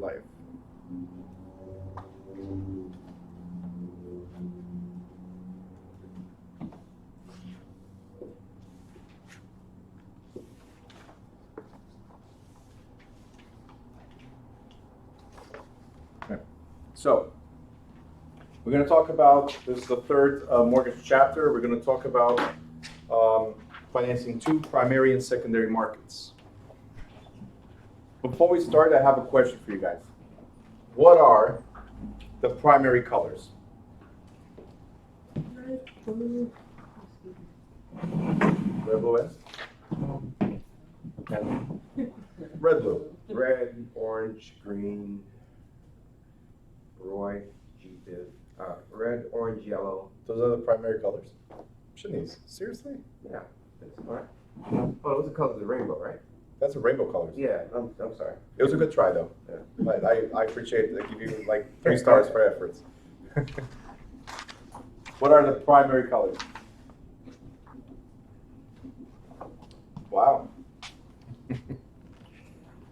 life. Okay. So, we're going to talk about, this is the third mortgage chapter, we're going to talk about financing two primary and secondary markets. Before we start, I have a question for you guys. What are the primary colors? Red, blue. Red, blue, and red, blue. Red, orange, green, Roy, G-Biv. Red, orange, yellow. Those are the primary colors? Shanice, seriously? Yeah, that's all right. Oh, those are colors of the rainbow, right? That's a rainbow colors. Yeah, I'm sorry. It was a good try though. Yeah. I appreciate it. I give you like 3 stars for efforts. What are the primary colors? Wow.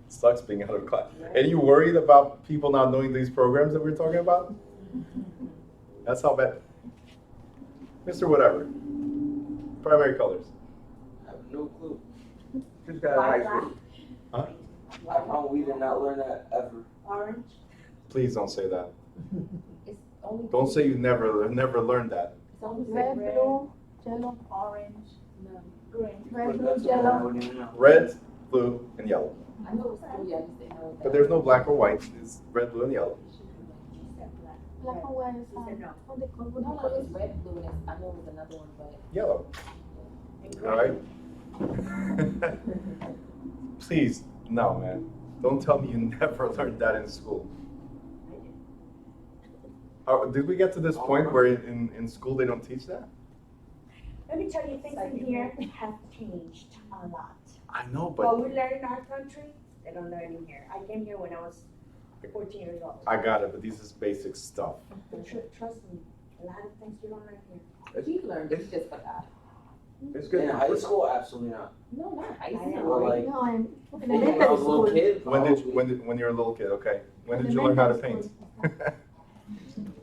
Sucks being out of class. And you worried about people not knowing these programs that we're talking about? That's how bad. Mr. Whatever. Primary colors. I have no clue. Just got out of high school. Huh? I probably did not learn that ever. Orange. Please don't say that. It's only Don't say you never learned that. It's only Red, red. blue, yellow, orange, No. green. But Red, blue, that's what I yellow. wouldn't even know. Red, blue, and yellow. I know it's three, I just didn't know that. But there's no black or white. It's red, blue, and yellow. Black and white is on the No, no, it's red, blue, and it's, I know it was another one, but. Yellow. All right. Please, no, man. Don't tell me you never learned that in school. Did we get to this point where in school they don't teach that? Let me tell you, things in here have changed a lot. I know, What but we learn in our country, they don't learn in here. I came here when I was 14 years old. I got it. But this is basic stuff. But trust me, a lot of things you don't learn here. He learned, he just forgot. It's good. In high school, absolutely not. No, not high I know. school. Well, like, No, I'm when I was a elementary little school. kid, When you're a little kid, okay. When did you learn how to paint? Elementary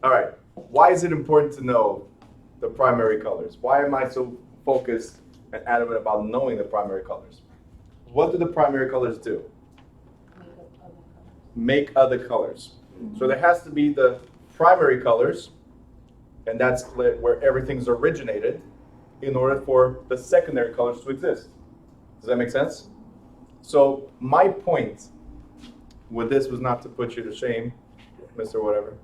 All right. Why is it important to know the primary colors? Why am I so focused and adamant about knowing the primary colors? What do the primary colors do? Make other colors. So there has to be the primary colors, and that's where everything's originated, in order for the secondary colors to exist. Does that make sense? So my point with this was not to put you to shame, Mr. Whatever.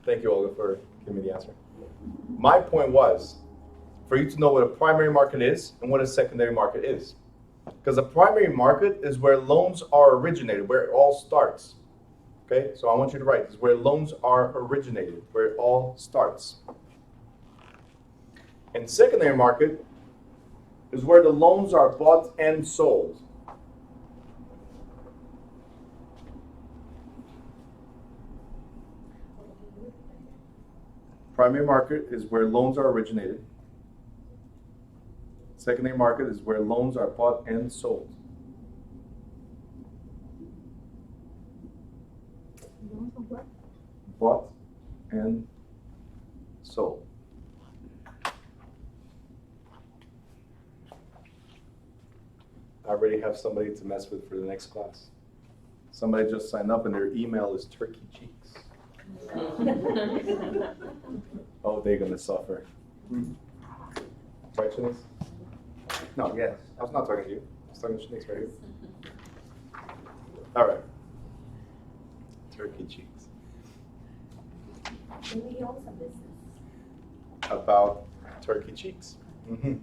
Thank you, Olga, for giving me the answer. My point was for you to know what a primary market is and what a secondary market is. Because a primary market is where loans are originated, where it all starts. Okay, so I want you to write this, where loans are originated, where it all starts. And secondary market is where the loans are bought and sold. Primary market is where loans are originated. Secondary market is where loans are bought and sold. Bought and sold. I already have somebody to mess with for the next class. Somebody just signed up and their email is Turkey Cheeks. Oh, they're gonna suffer. Right, Shanice? No, Yes. I was not talking to you. I was talking to Shanice right here. All right. Turkey Cheeks. Maybe own some business. About Turkey Cheeks. You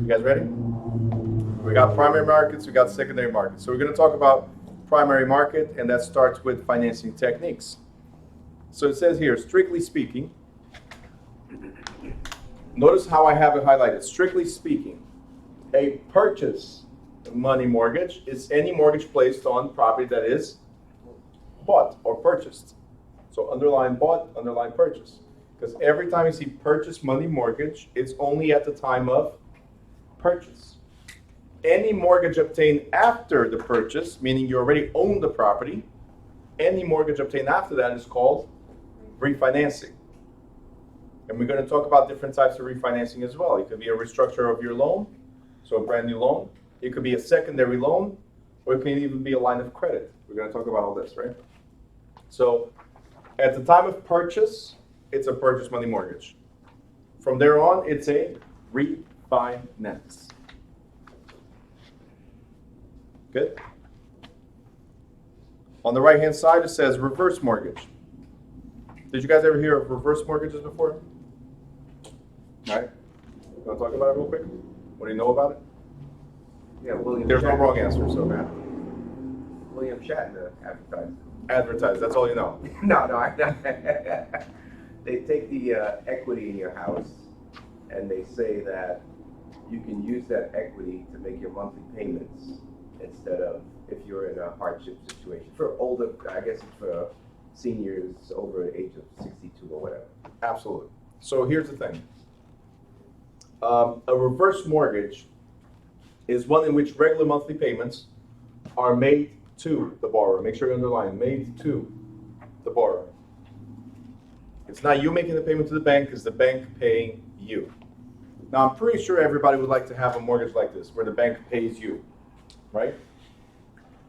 guys ready? We got primary markets, we got secondary markets. So we're going to talk about primary market, and that starts with financing techniques. So it says here, strictly speaking, notice how I have it highlighted. Strictly speaking, a purchase money mortgage is any mortgage placed on property that is bought or purchased. So underline bought, underline purchase. Because every time you see purchase money mortgage, it's only at the time of purchase. Any mortgage obtained after the purchase, meaning you already own the property, any mortgage obtained after that is called refinancing. And we're going to talk about different types of refinancing as well. It could be a restructure of your loan, so a brand new loan. It could be a secondary loan, or it can even be a line of credit. We're going to talk about all this, right? So at the time of purchase, it's a purchase money mortgage. From there on, it's a refinance. Good? On the right-hand side, it says reverse mortgage. Did you guys ever hear of reverse mortgages before? All right. You want to talk about it real quick? What do you know about it? Yeah, William There's no Shatner. wrong answer, so William Shatner advertised. advertise. That's all you know. No, they take the equity in your house and they say that you can use that equity to make your monthly payments instead of if you're in a hardship situation. For older, I guess it's for seniors over the age of 62 or whatever. Absolutely. So here's the thing. A reverse mortgage is one in which regular monthly payments are made to the borrower. Make sure you underline, made to the borrower. It's not you making the payment to the bank, it's the bank paying you. Now, I'm pretty sure everybody would like to have a mortgage like this, where the bank pays you, right?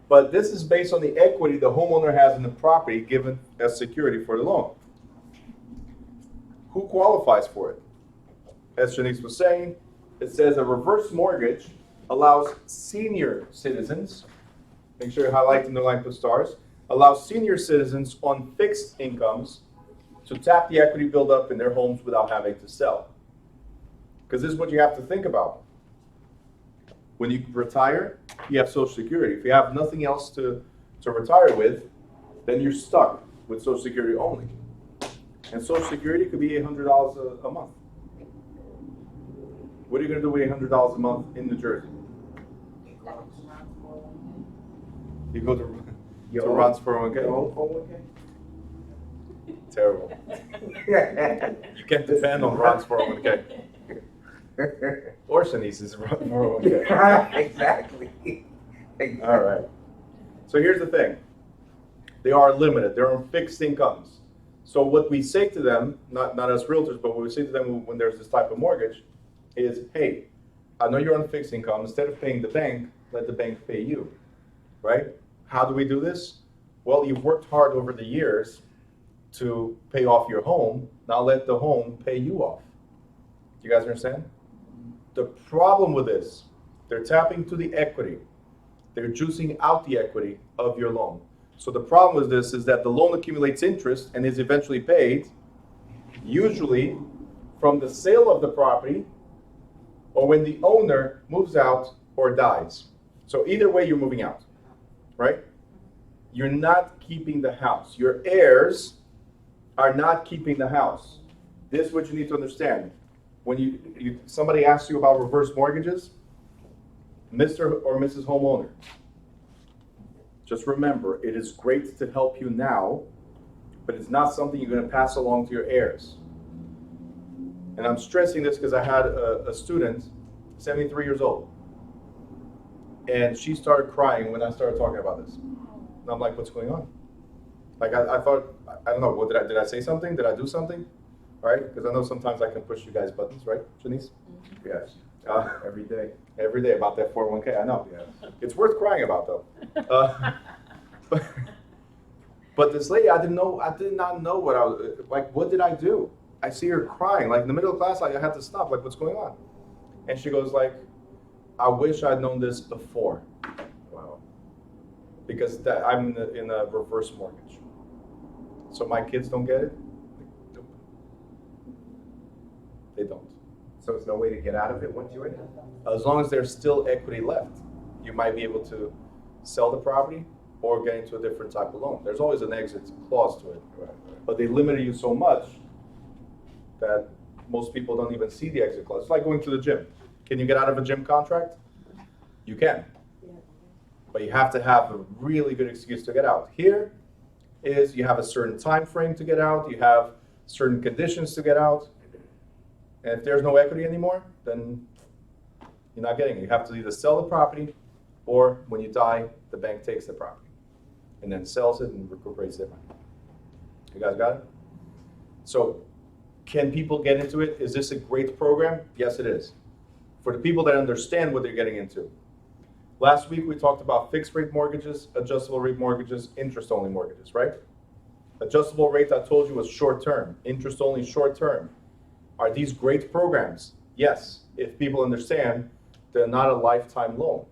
But this is based on the equity the homeowner has in the property given as security for the loan. Who qualifies for it? As Shanice was saying, it says a reverse mortgage allows senior citizens, make sure you highlight and underline, put stars, allows senior citizens on fixed incomes to tap the equity buildup in their homes without having to sell. Because this is what you have to think about. When you retire, you have Social Security. If you have nothing else to retire with, then you're stuck with Social Security only. And Social Security could be $800 a month. What are you going to do with $800 a month in New Jersey? You go to Ron's 401k? Your own 401k? Terrible. You can't depend on Ron's 401k. Or Shanice's 401k. Exactly. All right. So here's the thing. They are limited. They're on fixed incomes. So what we say to them, not as realtors, but what we say to them when there's this type of mortgage is, hey, I know you're on fixed income. Instead of paying the bank, let the bank pay you, right? How do we do this? Well, you've worked hard over the years to pay off your home. Now let the home pay you off. You guys understand? The problem with this, they're tapping to the equity. They're juicing out the equity of your loan. So the problem with this is that the loan accumulates interest and is eventually paid, usually from the sale of the property or when the owner moves out or dies. So either way, you're moving out, right? You're not keeping the house. Your heirs are not keeping the house. This is what you need to understand. When somebody asks you about reverse mortgages, Mr. or Mrs. Homeowner, just remember, it is great to help you now, but it's not something you're going to pass along to your heirs. And I'm stressing this because I had a student, 73 years old, and she started crying when I started talking about this. And I'm like, what's going on? Like, I thought, I don't know, what did I say something? Did I do something? Right? Because I know sometimes I can push you guys' buttons, right, Shanice? Yes. Every day. Every day about that 401k, I know. Yes. It's worth crying about, though. But this lady, I did not know what I was, like, what did I do? I see her crying, like in the middle of class, like I had to stop, like, what's going on? And she goes like, I wish I'd known this before. Wow. Because I'm in a reverse mortgage. So my kids don't get it? Nope. They don't. So there's no way to get out of it once you're in it? As long as there's still equity left, you might be able to sell the property or get into a different type of loan. There's always an exit clause to it. Right. But they limited you so much that most people don't even see the exit clause. It's like going to the gym. Can you get out of a gym contract? You can. But you have to have a really good excuse to get out. Here is you have a certain time frame to get out, you have certain conditions to get out. And if there's no equity anymore, then You're not getting it. You have to either sell the property, or when you die, the bank takes the property and then sells it and recuperates their money. You guys got it? So, can people get into it? Is this a great program? Yes, it is. For the people that understand what they're getting into. Last week we talked about fixed rate mortgages, adjustable rate mortgages, interest only mortgages, right? Adjustable rate, I told you, was short term. Interest only, short term. Are these great programs? Yes, if people understand they're not a lifetime loan.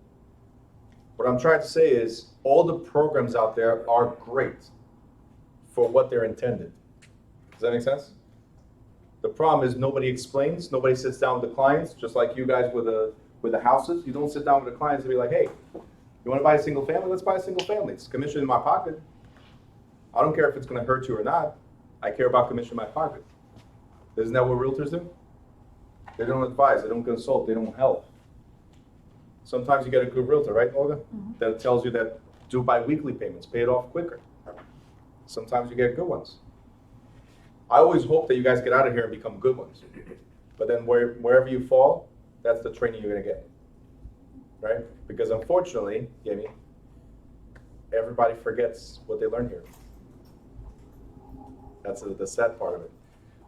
What I'm trying to say is all the programs out there are great for what they're intended. Does that make sense? The problem is nobody explains, nobody sits down with the clients, just like you guys with the houses. You don't sit down with the clients and be like, hey, you want to buy a single family? Let's buy a single family. It's commission in my pocket. I don't care if it's going to hurt you or not. I care about commission in my pocket. Isn't that what realtors do? They don't advise, they don't consult, they don't help. Sometimes you get a good realtor, right, Olga? That tells you that do bi-weekly payments, pay it off quicker. Sometimes you get good ones. I always hope that you guys get out of here and become good ones. But then wherever you fall, that's the training you're going to get. Right? Because unfortunately, Jamie, everybody forgets what they learned here. That's the sad part of it.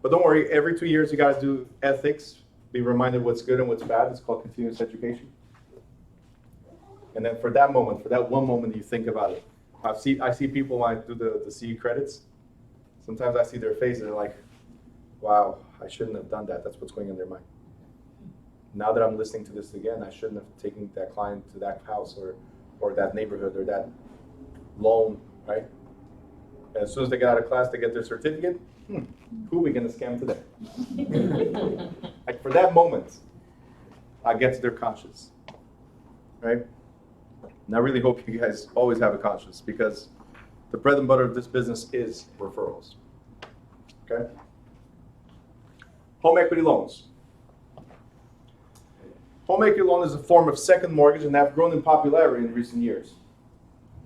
But don't worry, every 2 years you got to do ethics, be reminded what's good and what's bad. It's called continuous education. And then for that moment, for that one moment you think about it. I see people when I do the CE credits, sometimes I see their face and they're like, wow, I shouldn't have done that. That's what's going on in their mind. Now that I'm listening to this again, I shouldn't have taken that client to that house or that neighborhood or that loan, right? And as soon as they get out of class, they get their certificate. Who are we going to scam today? Like for that moment, I get to their conscience, right? And I really hope you guys always have a conscience because the bread and butter of this business is referrals, okay? Home equity loans. Home equity loan is a form of second mortgage and have grown in popularity in recent years.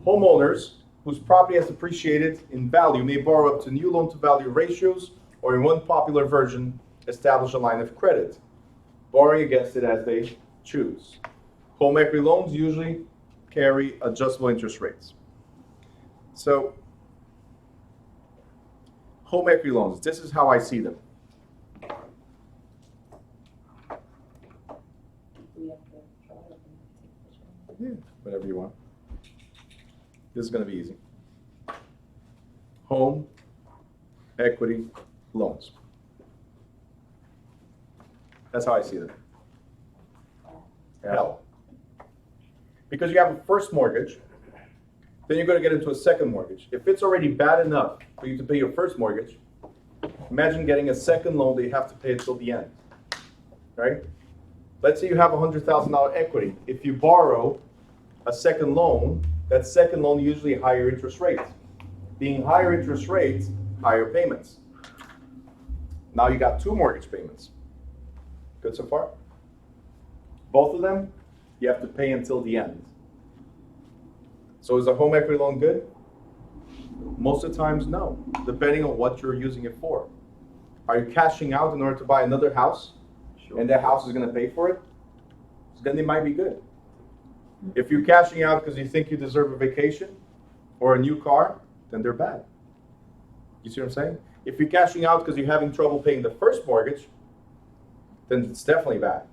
Homeowners whose property has appreciated in value may borrow up to new loan-to-value ratios or in one popular version, establish a line of credit, borrowing against it as they choose. Home equity loans usually carry adjustable interest rates. So, home equity loans, this is how I see them. Yeah, whatever you want. This is going to be easy. Home equity loans. That's how I see them. Hell. Because you have a first mortgage, then you're going to get into a second mortgage. If it's already bad enough for you to pay your first mortgage, imagine getting a second loan that you have to pay until the end, right? Let's say you have $100,000 equity. If you borrow a second loan, that second loan usually higher interest rates. Being higher interest rates, higher payments. Now you got two mortgage payments. Good so far? Both of them, you have to pay until the end. So is a home equity loan good? Most of the times, no, depending on what you're using it for. Are you cashing out in order to buy another house? Sure. And that house is going to pay for it? Then they might be good. If you're cashing out because you think you deserve a vacation or a new car, then they're bad. You see what I'm saying? If you're cashing out because you're having trouble paying the first mortgage, then it's definitely bad.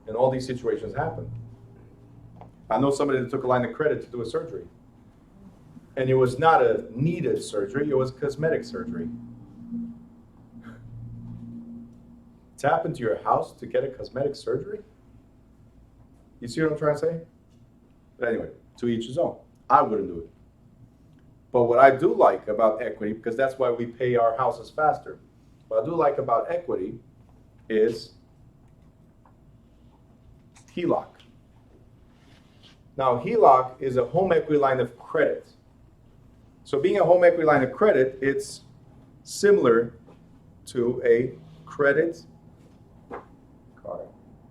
And all these situations happen. I know somebody that took a line of credit to do a surgery. And it was not a needed surgery, it was cosmetic surgery. Tap into your house to get a cosmetic surgery? You see what I'm trying to say? But anyway, to each his own. I wouldn't do it. But what I do like about equity, because that's why we pay our houses faster, what I do like about equity is HELOC. Now, HELOC is a home equity line of credit. So being a home equity line of credit, it's similar to a credit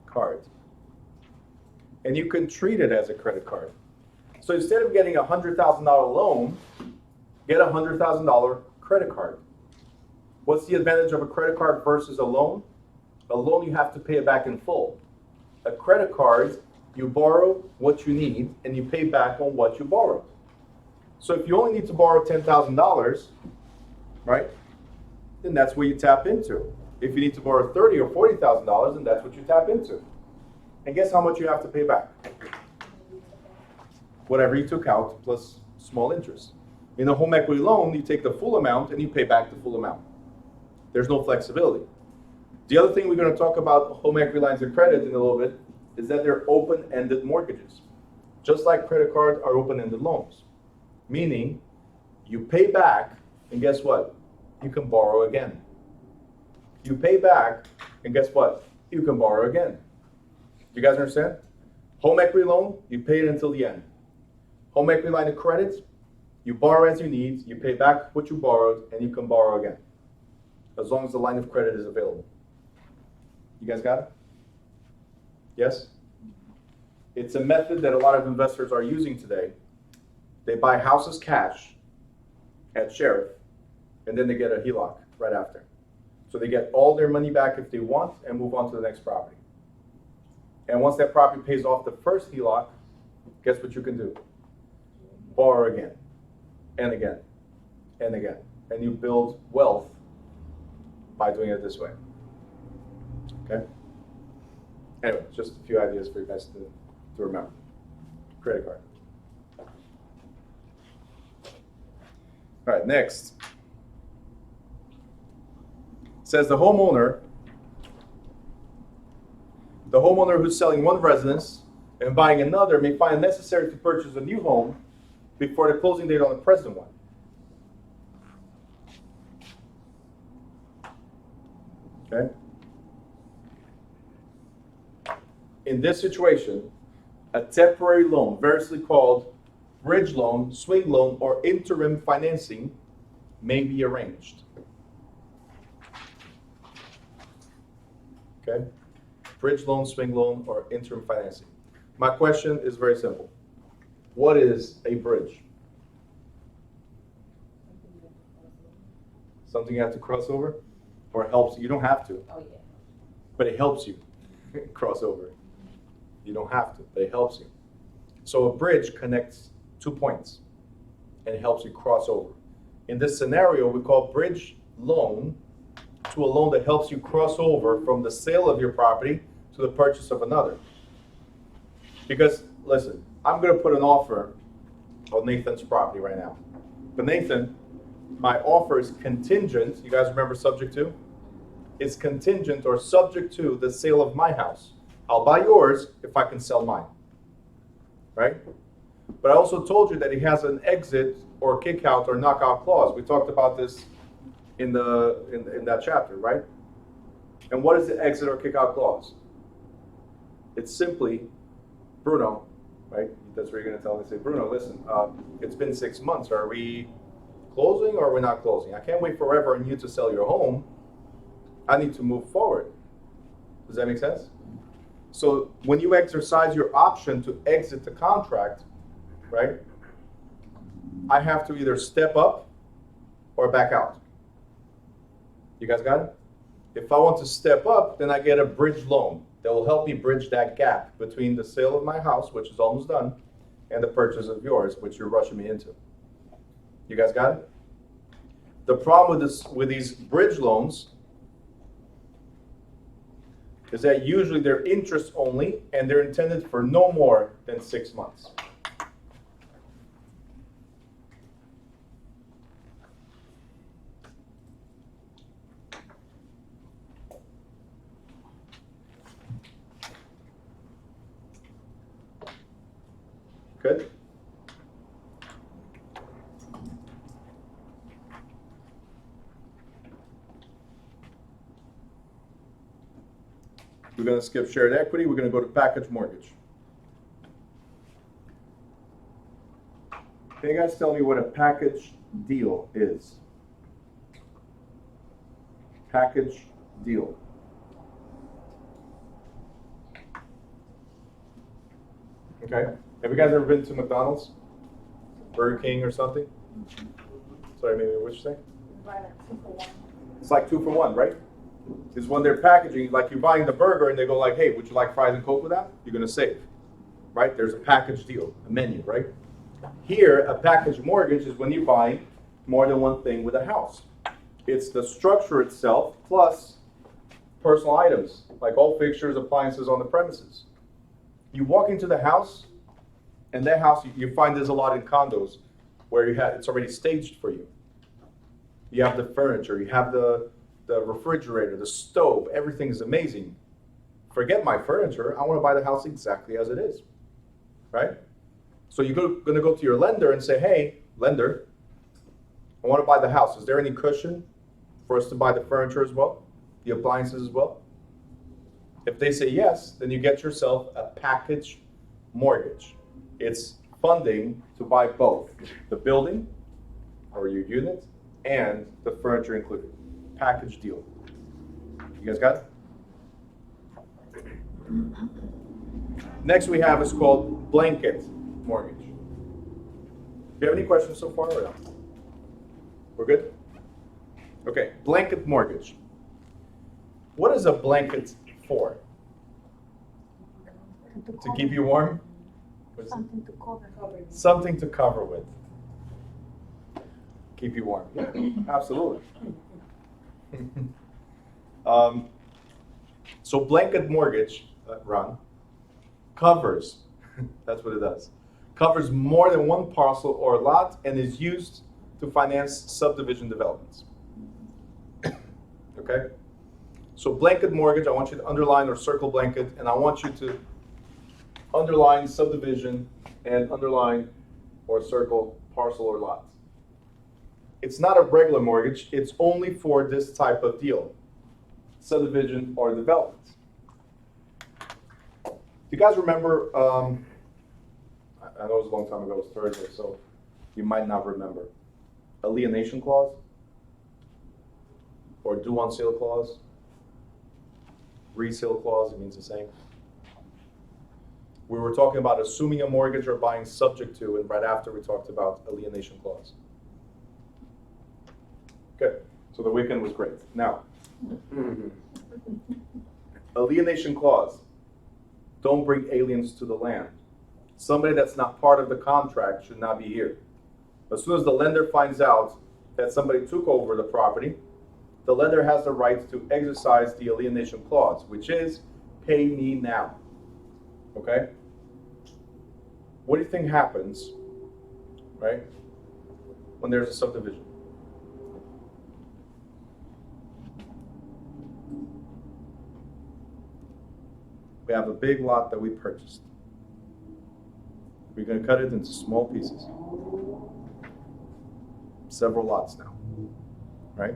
card. And you can treat it as a credit card. So instead of getting a $100,000 loan, get a $100,000 credit card. What's the advantage of a credit card versus a loan? A loan, you have to pay it back in full. A credit card, you borrow what you need and you pay back on what you borrowed. So if you only need to borrow $10,000, right, then that's where you tap into. If you need to borrow $30,000 or $40,000, then that's what you tap into. And guess how much you have to pay back? Whatever you took out plus small interest. In a home equity loan, you take the full amount and you pay back the full amount. There's no flexibility. The other thing we're going to talk about home equity lines of credit in a little bit is that they're open-ended mortgages. Just like credit cards are open-ended loans. Meaning, you pay back, and guess what? You can borrow again. You pay back, and guess what? You can borrow again. You guys understand? Home equity loan, you pay it until the end. Home equity line of credit, you borrow as you need, you pay back what you borrowed, and you can borrow again. As long as the line of credit is available. You guys got it? Yes? It's a method that a lot of investors are using today. They buy houses cash at Sheriff, and then they get a HELOC right after. So they get all their money back if they want and move on to the next property. And once that property pays off the first HELOC, guess what you can do? Borrow again, and again, and again. And you build wealth by doing it this way. Okay? Anyway, just a few ideas for you guys to remember. Credit card. All right, next. It says the homeowner who's selling one residence and buying another may find it necessary to purchase a new home before the closing date on the present one. Okay? In this situation, a temporary loan, variously called bridge loan, swing loan, or interim financing, may be arranged. Okay? Bridge loan, swing loan, or interim financing. My question is very simple. What is a bridge? Something you have to cross over? Or it helps you? You don't have to. Oh, yeah. But it helps you cross over. You don't have to, but it helps you. So a bridge connects 2 points, and it helps you cross over. In this scenario, we call bridge loan to a loan that helps you cross over from the sale of your property to the purchase of another. Because, listen, I'm going to put an offer on Nathan's property right now. But Nathan, my offer is contingent, you guys remember subject to? It's contingent or subject to the sale of my house. I'll buy yours if I can sell mine, right? But I also told you that he has an exit or kick out or knockout clause. We talked about this in that chapter, right? And what is the exit or kick out clause? It's simply, Bruno, right? That's what you're going to tell me. Say, Bruno, listen, it's been 6 months. Are we closing or are we not closing? I can't wait forever on you to sell your home. I need to move forward. Does that make sense? So when you exercise your option to exit the contract, right, I have to either step up or back out. You guys got it? If I want to step up, then I get a bridge loan that will help me bridge that gap between the sale of my house, which is almost done, and the purchase of yours, which you're rushing me into. You guys got it? The problem with these bridge loans is that usually they're interest only and they're intended for no more than 6 months. Good? We're going to skip shared equity. We're going to go to package mortgage. Can you guys tell me what a package deal is? Package deal. Okay. Have you guys ever been to McDonald's? Burger King or something? Sorry, maybe what you say? It's like 2 for 1, right? is when they're packaging, like you're buying the burger and they go like, hey, would you like fries and Coke with that? You're gonna save, right? There's a package deal, a menu, right? Here, a package mortgage is when you buy more than one thing with a house. It's the structure itself plus personal items, like all fixtures, appliances on the premises. You walk into the house, and that house, you find there's a lot in condos where it's already staged for you. You have the furniture, you have the refrigerator, the stove, everything is amazing. Forget my furniture, I want to buy the house exactly as it is, right? So you're going to go to your lender and say, hey, lender, I want to buy the house. Is there any cushion for us to buy the furniture as well, the appliances as well? If they say yes, then you get yourself a package mortgage. It's funding to buy both the building or your unit and the furniture included. Package deal. You guys got it? Next we have is called blanket mortgage. Do you have any questions so far or no? We're good? Okay, blanket mortgage. What is a blanket for? To keep you warm? What is it? Something to cover. Something to cover with. Keep you warm. Yeah, absolutely. So blanket mortgage, Ron, covers, that's what it does, covers more than one parcel or lot and is used to finance subdivision developments. Okay? So blanket mortgage, I want you to underline or circle blanket, and I want you to underline subdivision and underline or circle parcel or lot. It's not a regular mortgage, it's only for this type of deal, subdivision or development. Do you guys remember, I know it was a long time ago, it was Thursday, so you might not remember, alienation clause or due on sale clause, resale clause, it means the same. We were talking about assuming a mortgage or buying subject to, and right after we talked about alienation clause. Good. So the weekend was great. Now, alienation clause. Don't bring aliens to the land. Somebody that's not part of the contract should not be here. As soon as the lender finds out that somebody took over the property, the lender has the right to exercise the alienation clause, which is pay me now. Okay? What do you think happens, right, when there's a subdivision? We have a big lot that we purchased. We're going to cut it into small pieces. Several lots now, right?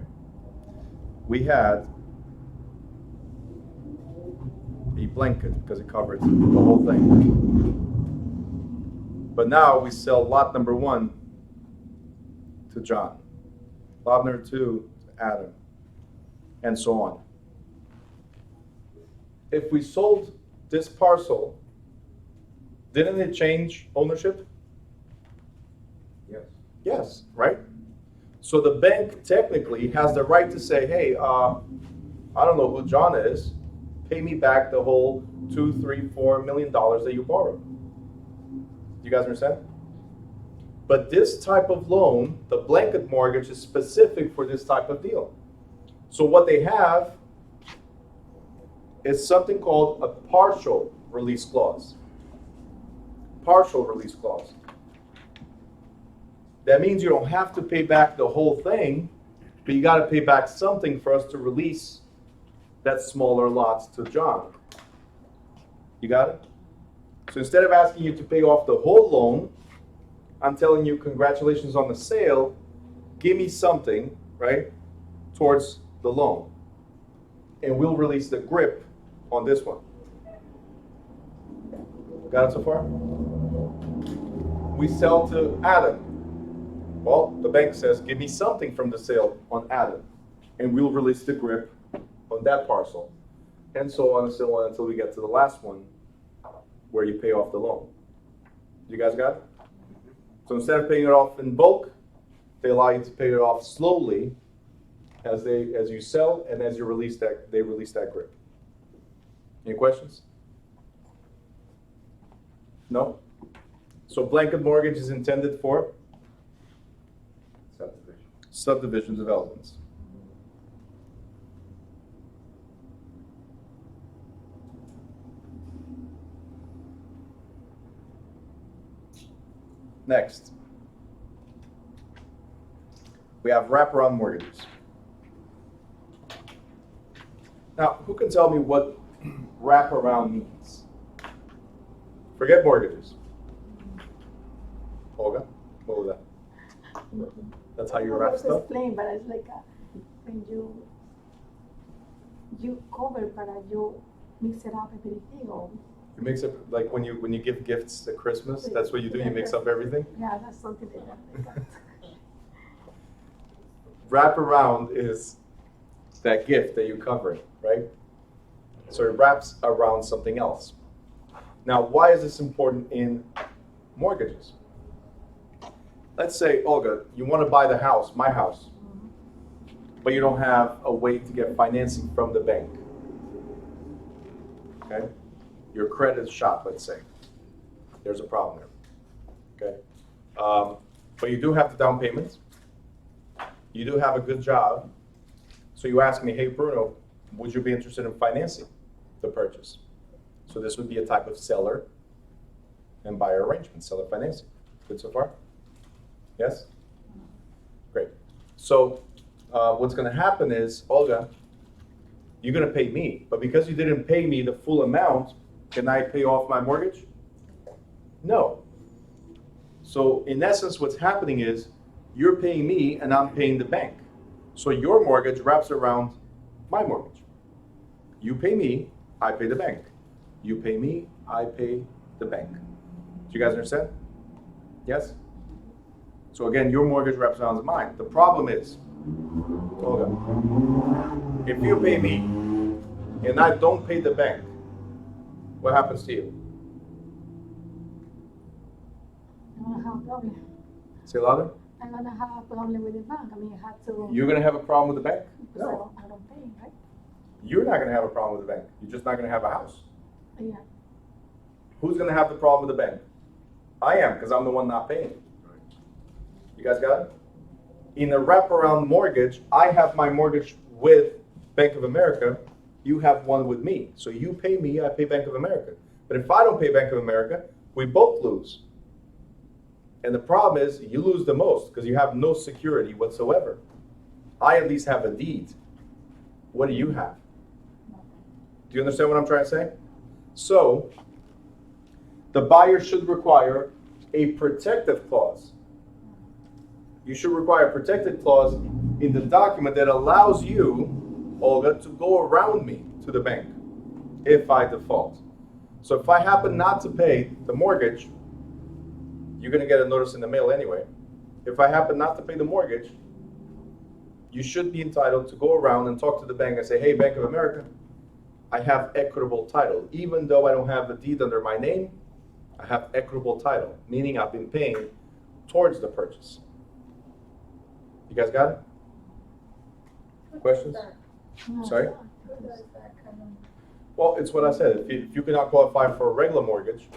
We had a blanket because it covered the whole thing. But now we sell lot number 1 to John, lot number 2 to Adam, and so on. If we sold this parcel, didn't it change ownership? Yes. Yes, right? So the bank technically has the right to say, hey, I don't know who John is, pay me back the whole $2, $3, $4 million that you borrowed. You guys understand? But this type of loan, the blanket mortgage, is specific for this type of deal. So what they have is something called a partial release clause. Partial release clause. That means you don't have to pay back the whole thing, but you got to pay back something for us to release that smaller lots to John. You got it? So instead of asking you to pay off the whole loan, I'm telling you congratulations on the sale, give me something, right, towards the loan. And we'll release the grip on this one. Got it so far? We sell to Adam. Well, the bank says, give me something from the sale on Adam, and we'll release the grip on that parcel, and so on and so on until we get to the last one, where you pay off the loan. You guys got it? So instead of paying it off in bulk, they allow you to pay it off slowly as you sell and as you release that, they release that grip. Any questions? No? So blanket mortgage is intended for Subdivision. subdivision developments. Next, we have wraparound mortgages. Now, who can tell me what wraparound means? Forget mortgages. Olga, what was that? That's how you wrap stuff? Explain, but it's like when you cover, but you mix it up everything, or You mix it like when you give gifts at Christmas. That's what you do. You mix up everything. yeah, that's something like that. Wraparound is that gift that you cover, right? So it wraps around something else. Now, why is this important in mortgages? Let's say, Olga, you want to buy the house, my house, but you don't have a way to get financing from the bank. Okay? Your credit is shot, let's say. There's a problem there. Okay? But you do have the down payment. You do have a good job. So you ask me, hey, Bruno, would you be interested in financing the purchase? So this would be a type of seller and buyer arrangement, seller financing. Good so far? Yes? Great. So what's going to happen is, Olga, you're going to pay me. But because you didn't pay me the full amount, can I pay off my mortgage? No. So in essence, what's happening is you're paying me and I'm paying the bank. So your mortgage wraps around my mortgage. You pay me, I pay the bank. You pay me, I pay the bank. Do you guys understand? Yes? So again, your mortgage wraps around mine. The problem is, Olga, if you pay me and I don't pay the bank, what happens to you? I'm gonna have a problem. Say louder. I'm gonna have a problem with the bank. I mean, I have to. You're going to have a problem with the bank? because No. I don't pay, right? You're not going to have a problem with the bank. You're just not going to have a house. Yeah. Who's going to have the problem with the bank? I am, because I'm the one not paying. You guys got it? In a wraparound mortgage, I have my mortgage with Bank of America. You have one with me. So you pay me, I pay Bank of America. But if I don't pay Bank of America, we both lose. And the problem is you lose the most because you have no security whatsoever. I at least have a deed. What do you have? Do you understand what I'm trying to say? So the buyer should require a protective clause. You should require a protective clause in the document that allows you, Olga, to go around me to the bank if I default. So if I happen not to pay the mortgage, you're going to get a notice in the mail anyway. If I happen not to pay the mortgage, you should be entitled to go around and talk to the bank and say, hey, Bank of America, I have equitable title. Even though I don't have a deed under my name, I have equitable title, meaning I've been paying towards the purchase. You guys got it? Questions? No, Sorry? Who does that kind of? Well, it's what I said. If you cannot qualify for a regular mortgage,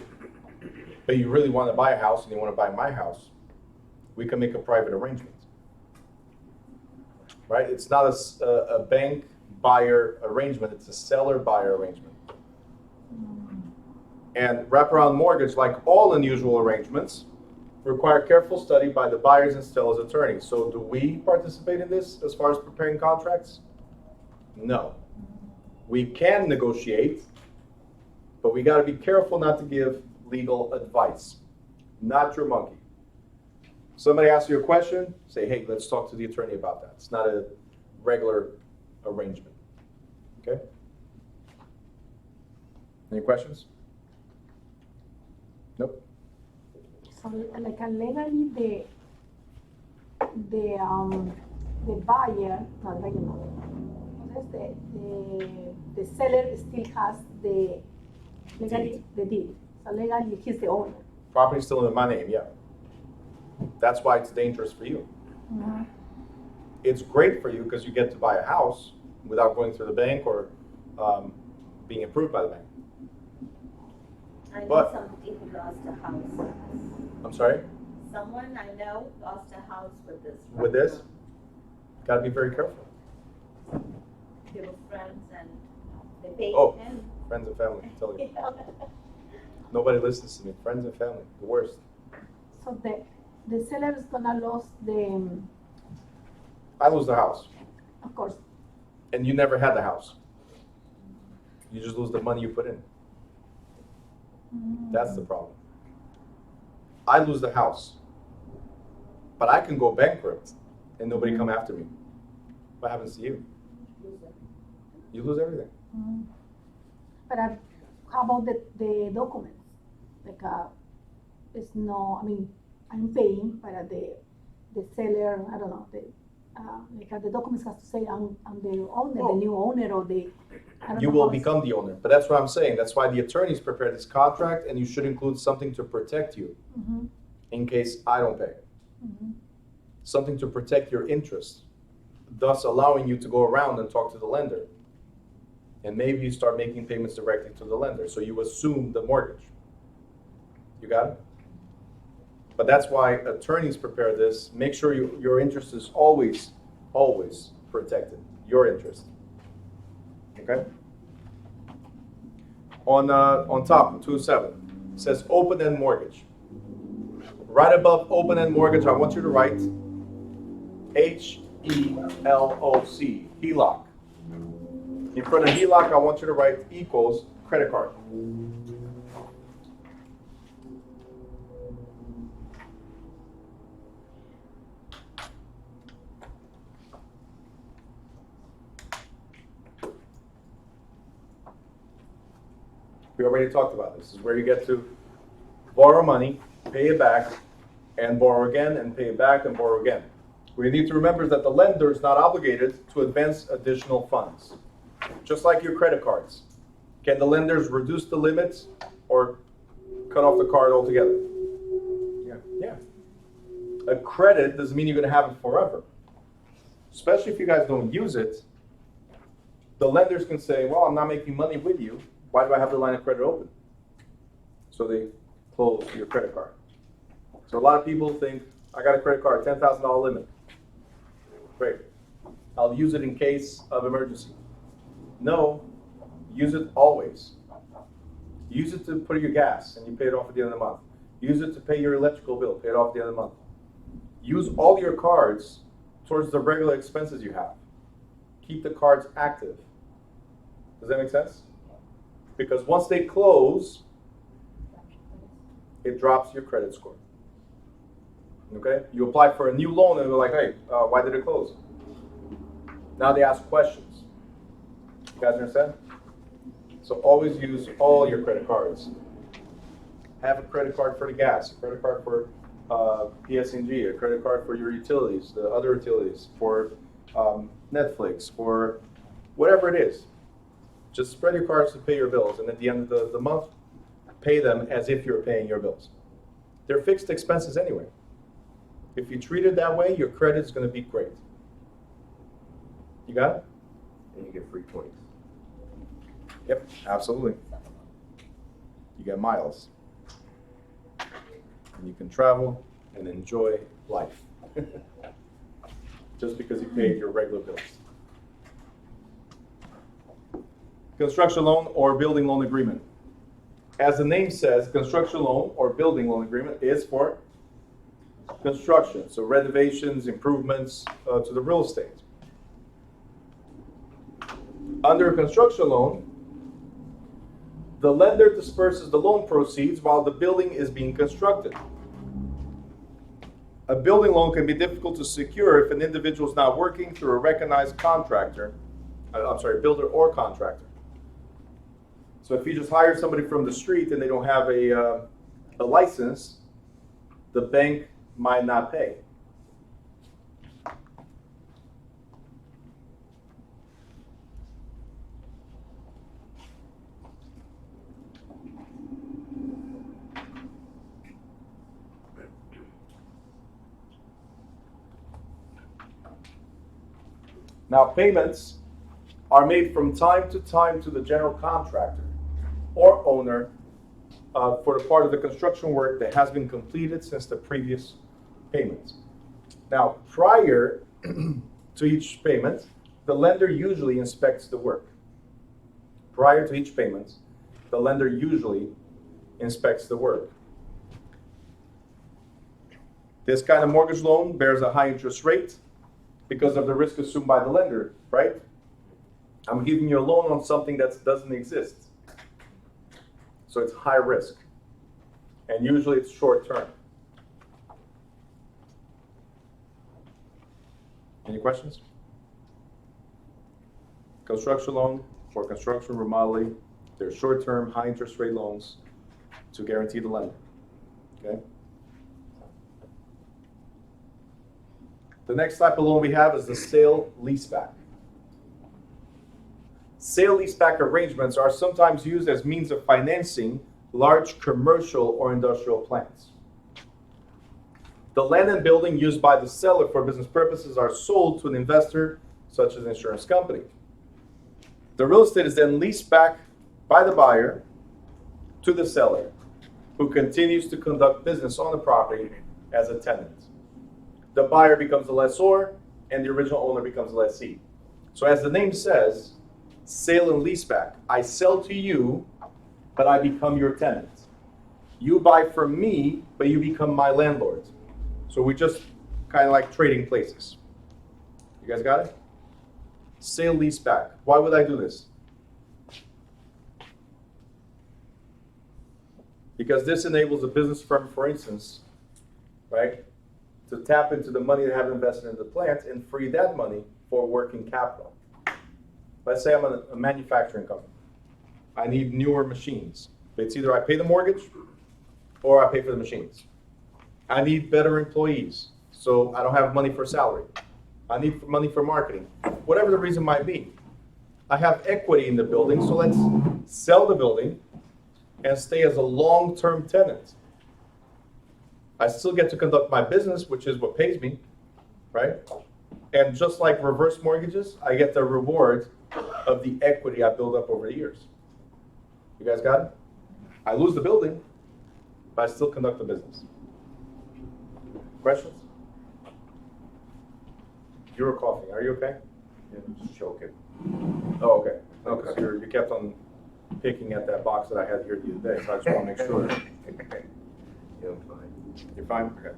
but you really want to buy a house and you want to buy my house, we can make a private arrangement. Right? It's not a bank buyer arrangement, it's a seller buyer arrangement. And wraparound mortgage, like all unusual arrangements, require careful study by the buyer's and seller's attorney. So do we participate in this as far as preparing contracts? No. We can negotiate, but we got to be careful not to give legal advice. Not your monkey. Somebody asks you a question, say, hey, let's talk to the attorney about that. It's not a regular arrangement. Okay? Any questions? Nope. So like legally the buyer, not legally, the seller still has the legally the deed. So legally he's the owner. Property's still in my name, yeah. That's why it's dangerous for you. Mm-hmm. it's great for you because you get to buy a house without going through the bank or being approved by the bank. I know But- somebody who lost a house. I'm sorry? Someone I know lost a house with this. With this? Gotta be very careful. They were friends and they paid Oh. him. Friends and family, I'm telling you. You know? Nobody listens to me. Friends and family, the worst. So the seller is gonna lose the, I lose the house, of course, and you never had the house. You just lose the money you put in. That's the problem. I lose the house, but I can go bankrupt and nobody come after me. What happens to you? You lose everything. but how about the documents? Like, it's no, I mean, I'm paying, but the seller, I don't know, like the documents has to say I'm the owner, Oh. the new owner, or the, I don't You know will how it's- become the owner, but that's what I'm saying. That's why the attorneys prepare this contract, and you should include something to protect you Mhm, in case I don't pay. mhm. Something to protect your interest, thus allowing you to go around and talk to the lender. And maybe you start making payments directly to the lender, so you assume the mortgage. You got it? But that's why attorneys prepare this. Make sure your interest is always, always protected. Your interest. Okay? On top, 207, it says open-end mortgage. Right above open-end mortgage, I want you to write HELOC, HELOC. In front of HELOC, I want you to write equals credit card. We already talked about this. This is where you get to borrow money, pay it back, and borrow again, and pay it back, and borrow again. What you need to remember is that the lender is not obligated to advance additional funds. Just like your credit cards. Can the lenders reduce the limits or cut off the card altogether? Yeah. A credit doesn't mean you're going to have it forever. Especially if you guys don't use it, the lenders can say, well, I'm not making money with you. Why do I have the line of credit open? So they close your credit card. So a lot of people think, I got a credit card, $10,000 limit. Great. I'll use it in case of emergency. No, use it always. Use it to put your gas and you pay it off at the end of the month. Use it to pay your electrical bill, pay it off at the end of the month. Use all your cards towards the regular expenses you have. Keep the cards active. Does that make sense? Because once they close, it drops your credit score. Okay? You apply for a new loan and they're like, hey, why did it close? Now they ask questions. You guys understand? So always use all your credit cards. Have a credit card for the gas, a credit card for PS&G, a credit card for your utilities, the other utilities, for Netflix, for whatever it is. Just spread your cards to pay your bills, and at the end of the month, pay them as if you're paying your bills. They're fixed expenses anyway. If you treat it that way, your credit is going to be great. You got it? And you get free points. Yep, absolutely. You get miles. And you can travel and enjoy life. Just because you paid your regular bills. Construction loan or building loan agreement. As the name says, construction loan or building loan agreement is for construction. So renovations, improvements to the real estate. Under a construction loan, the lender disperses the loan proceeds while the building is being constructed. A building loan can be difficult to secure if an individual is not working through a recognized contractor, builder or contractor. So if you just hire somebody from the street and they don't have a license, the bank might not pay. Now, payments are made from time to time to the general contractor or owner for the part of the construction work that has been completed since the previous payment. Now, prior to each payment, the lender usually inspects the work. Prior to each payment, the lender usually inspects the work. This kind of mortgage loan bears a high interest rate because of the risk assumed by the lender, right? I'm giving you a loan on something that doesn't exist. So it's high risk. And usually it's short term. Any questions? Construction loan or construction remodeling, they're short term, high interest rate loans to guarantee the lender. Okay? The next type of loan we have is the sale-leaseback. Sale-leaseback arrangements are sometimes used as means of financing large commercial or industrial plants. The land and building used by the seller for business purposes are sold to an investor, such as an insurance company. The real estate is then leased back by the buyer to the seller, who continues to conduct business on the property as a tenant. The buyer becomes the lessor, and the original owner becomes the lessee. So as the name says, sale and leaseback. I sell to you, but I become your tenant. You buy from me, but you become my landlord. So we just kind of like trading places. You guys got it? Sale leaseback. Why would I do this? Because this enables a business firm, for instance, right, to tap into the money they have invested in the plant and free that money for working capital. Let's say I'm a manufacturing company. I need newer machines. It's either I pay the mortgage or I pay for the machines. I need better employees, so I don't have money for salary. I need money for marketing. Whatever the reason might be. I have equity in the building, so let's sell the building and stay as a long-term tenant. I still get to conduct my business, which is what pays me, right? And just like reverse mortgages, I get the reward of the equity I build up over the years. You guys got it? I lose the building, but I still conduct the business. Questions? You were coughing. Are you okay? Yeah, just choking. Oh, okay. Okay. So you kept on picking at that box that I had here the other day, so I just want to make sure. Yeah, I'm fine. You're fine? Okay.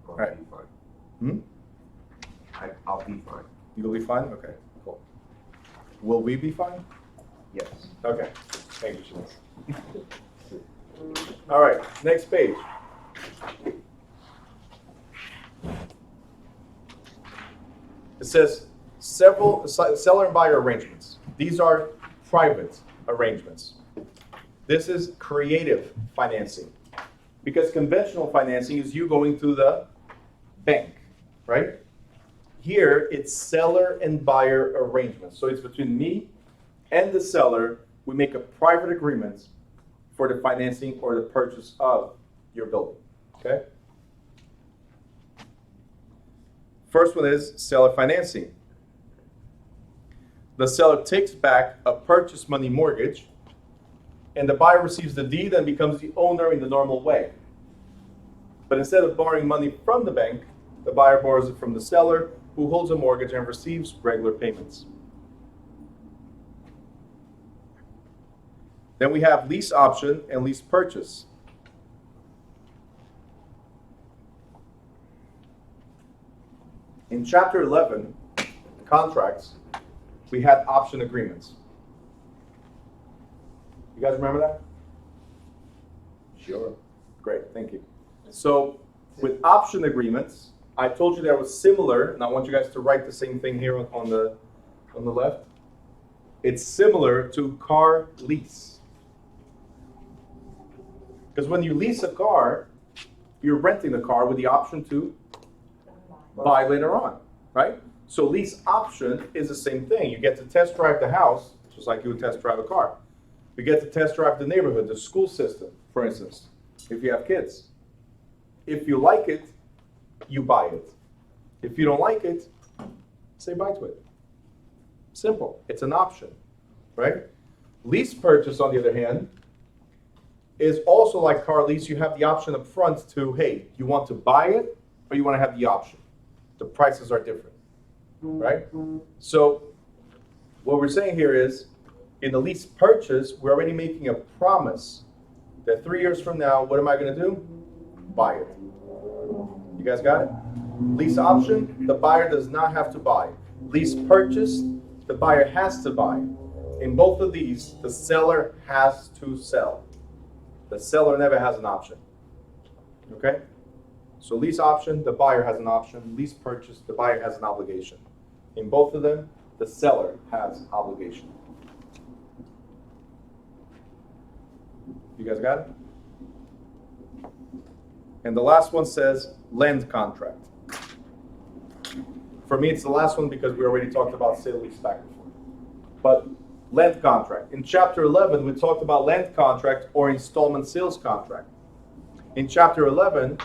I'll Right. be fine. I'll be fine. You'll be fine? Okay, cool. Will we be fine? Yes. Okay. Thank you, Shanice. All right, next page. It says several seller and buyer arrangements. These are private arrangements. This is creative financing, because conventional financing is you going through the bank, right? Here, it's seller and buyer arrangements. So it's between me and the seller. We make a private agreement for the financing or the purchase of your building, okay? First one is seller financing. The seller takes back a purchase money mortgage, and the buyer receives the deed and becomes the owner in the normal way. But instead of borrowing money from the bank, the buyer borrows it from the seller, who holds a mortgage and receives regular payments. Then we have lease option and lease purchase. In Chapter 11, contracts, we had option agreements. You guys remember that? Sure. Great, thank you. So with option agreements, I told you that was similar, and I want you guys to write the same thing here on the left. It's similar to car lease. Because when you lease a car, you're renting the car with the option to buy later on, right? So lease option is the same thing. You get to test drive the house, just like you would test drive a car. You get to test drive the neighborhood, the school system, for instance, if you have kids. If you like it, you buy it. If you don't like it, say bye to it. Simple. It's an option, right? Lease purchase, on the other hand, is also like car lease. You have the option up front to, hey, you want to buy it or you want to have the option. The prices are different, right? So what we're saying here is, in the lease purchase, we're already making a promise that 3 years from now, what am I going to do? Buy it. You guys got it? Lease option, the buyer does not have to buy. Lease purchase, the buyer has to buy. In both of these, the seller has to sell. The seller never has an option. Okay? So lease option, the buyer has an option. Lease purchase, the buyer has an obligation. In both of them, the seller has obligation. You guys got it? And the last one says land contract. For me, it's the last one because we already talked about sale-leaseback before. But land contract. In chapter 11, we talked about land contract or installment sales contract. In chapter 11,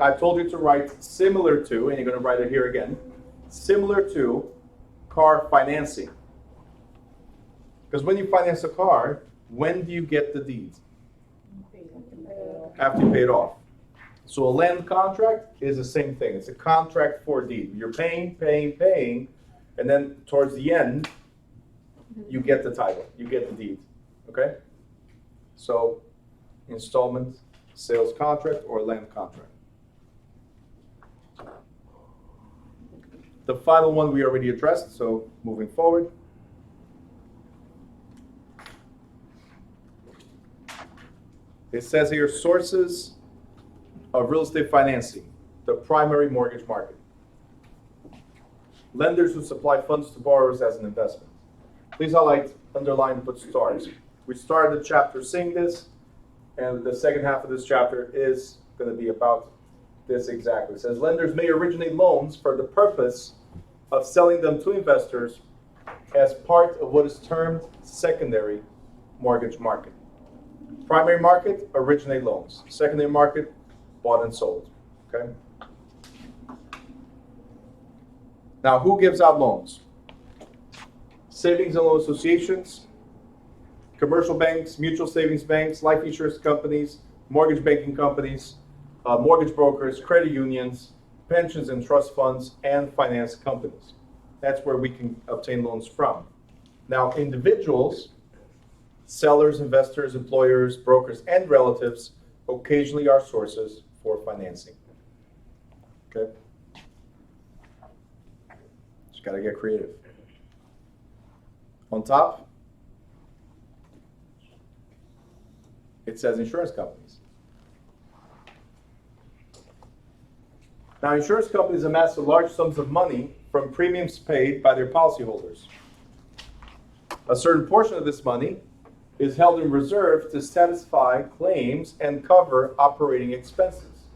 I told you to write similar to, and you're going to write it here again, similar to car financing. Because when you finance a car, when do you get the deed? After you pay it off. So a land contract is the same thing. It's a contract for deed. You're paying, and then towards the end, you get the title, you get the deed. Okay? So, installment, sales contract, or land contract. The final one we already addressed, so moving forward. It says here, sources of real estate financing, the primary mortgage market. Lenders who supply funds to borrowers as an investment. Please highlight, underline, put stars. We started the chapter saying this, and the second half of this chapter is going to be about this exactly. It says lenders may originate loans for the purpose of selling them to investors as part of what is termed secondary mortgage market. Primary market, originate loans. Secondary market, bought and sold. Okay? Now, who gives out loans? Savings and loan associations, commercial banks, mutual savings banks, life insurance companies, mortgage banking companies, mortgage brokers, credit unions, pensions and trust funds, and finance companies. That's where we can obtain loans from. Now, individuals, sellers, investors, employers, brokers, and relatives occasionally are sources for financing. Okay? Just got to get creative. On top, it says insurance companies. Now, insurance companies amass large sums of money from premiums paid by their policyholders. A certain portion of this money is held in reserve to satisfy claims and cover operating expenses.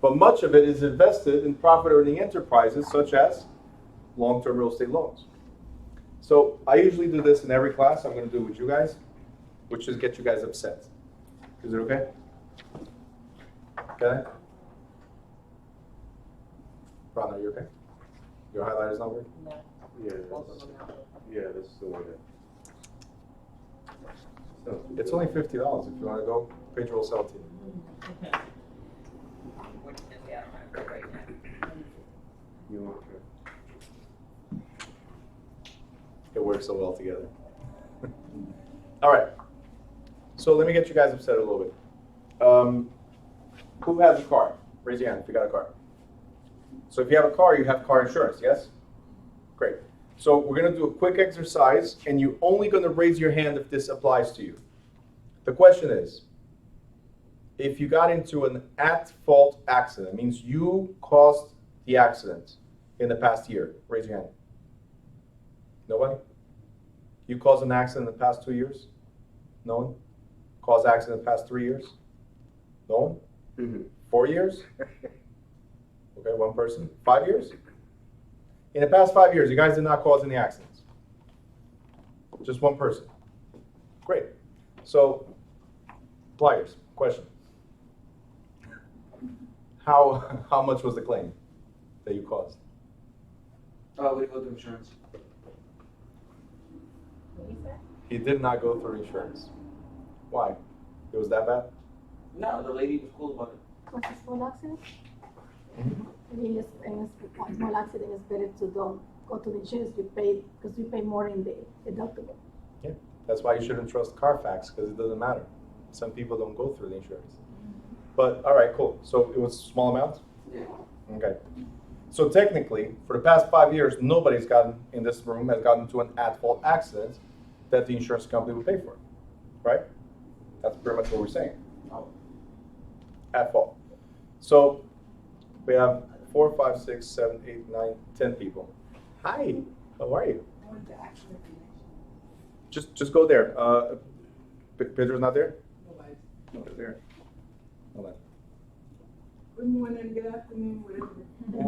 But much of it is invested in profit-earning enterprises such as long-term real estate loans. So I usually do this in every class. I'm going to do it with you guys, which is get you guys upset. Is it okay? Okay? Ron, are you okay? Your highlighter's not working? No. Yeah, Both of them now. that's the way that. It's only $50 if you want to go. Pedro will sell it to you. You want to? It works so well together. All right. So let me get you guys upset a little bit. Who has a car? Raise your hand if you got a car. So if you have a car, you have car insurance, yes? Great. So we're going to do a quick exercise, and you're only going to raise your hand if this applies to you. The question is, if you got into an at-fault accident, it means you caused the accident in the past year. Raise your hand. Nobody? You caused an accident in the past 2 years? No one? Caused an accident in the past 3 years? No one? Mm-hmm. 4 years? Okay, one person. 5 years? In the past 5 years, you guys did not cause any accidents. Just one person. Great. So, pliers, question. How much was the claim that you caused? We go through insurance. He did not go through insurance. Why? It was that bad? No, the lady was cool about it. Was a small accident? Mhm. Maybe it's a small accident, it's better to don't go to the insurance, you pay, because you pay more in the deductible. Yeah. That's why you shouldn't trust Carfax, because it doesn't matter. Some people don't go through the insurance. But, all right, cool. So it was a small amount? Yeah. Okay. So technically, for the past 5 years, nobody's gotten, in this room, has gotten into an at-fault accident that the insurance company would pay for, right? That's pretty much what we're saying. At fault. So we have 4, 5, 6, 7, 8, 9, 10 people. Hi, how are you? Just go there. Pedro's not there? No, they're there. Hold on. Good morning, good afternoon, whatever. You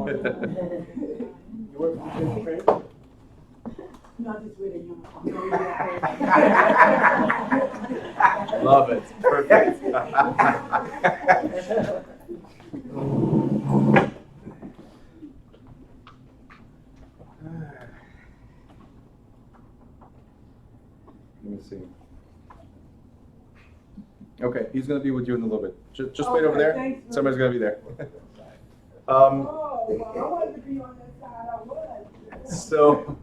work for the friend? No, just with a uniform. Love it. Perfect. Let me see. Okay, he's gonna be with you in a little bit. Just wait over Okay, there. thanks. Somebody's gonna be there. Oh, well, I wanted to be on that side, I was. So.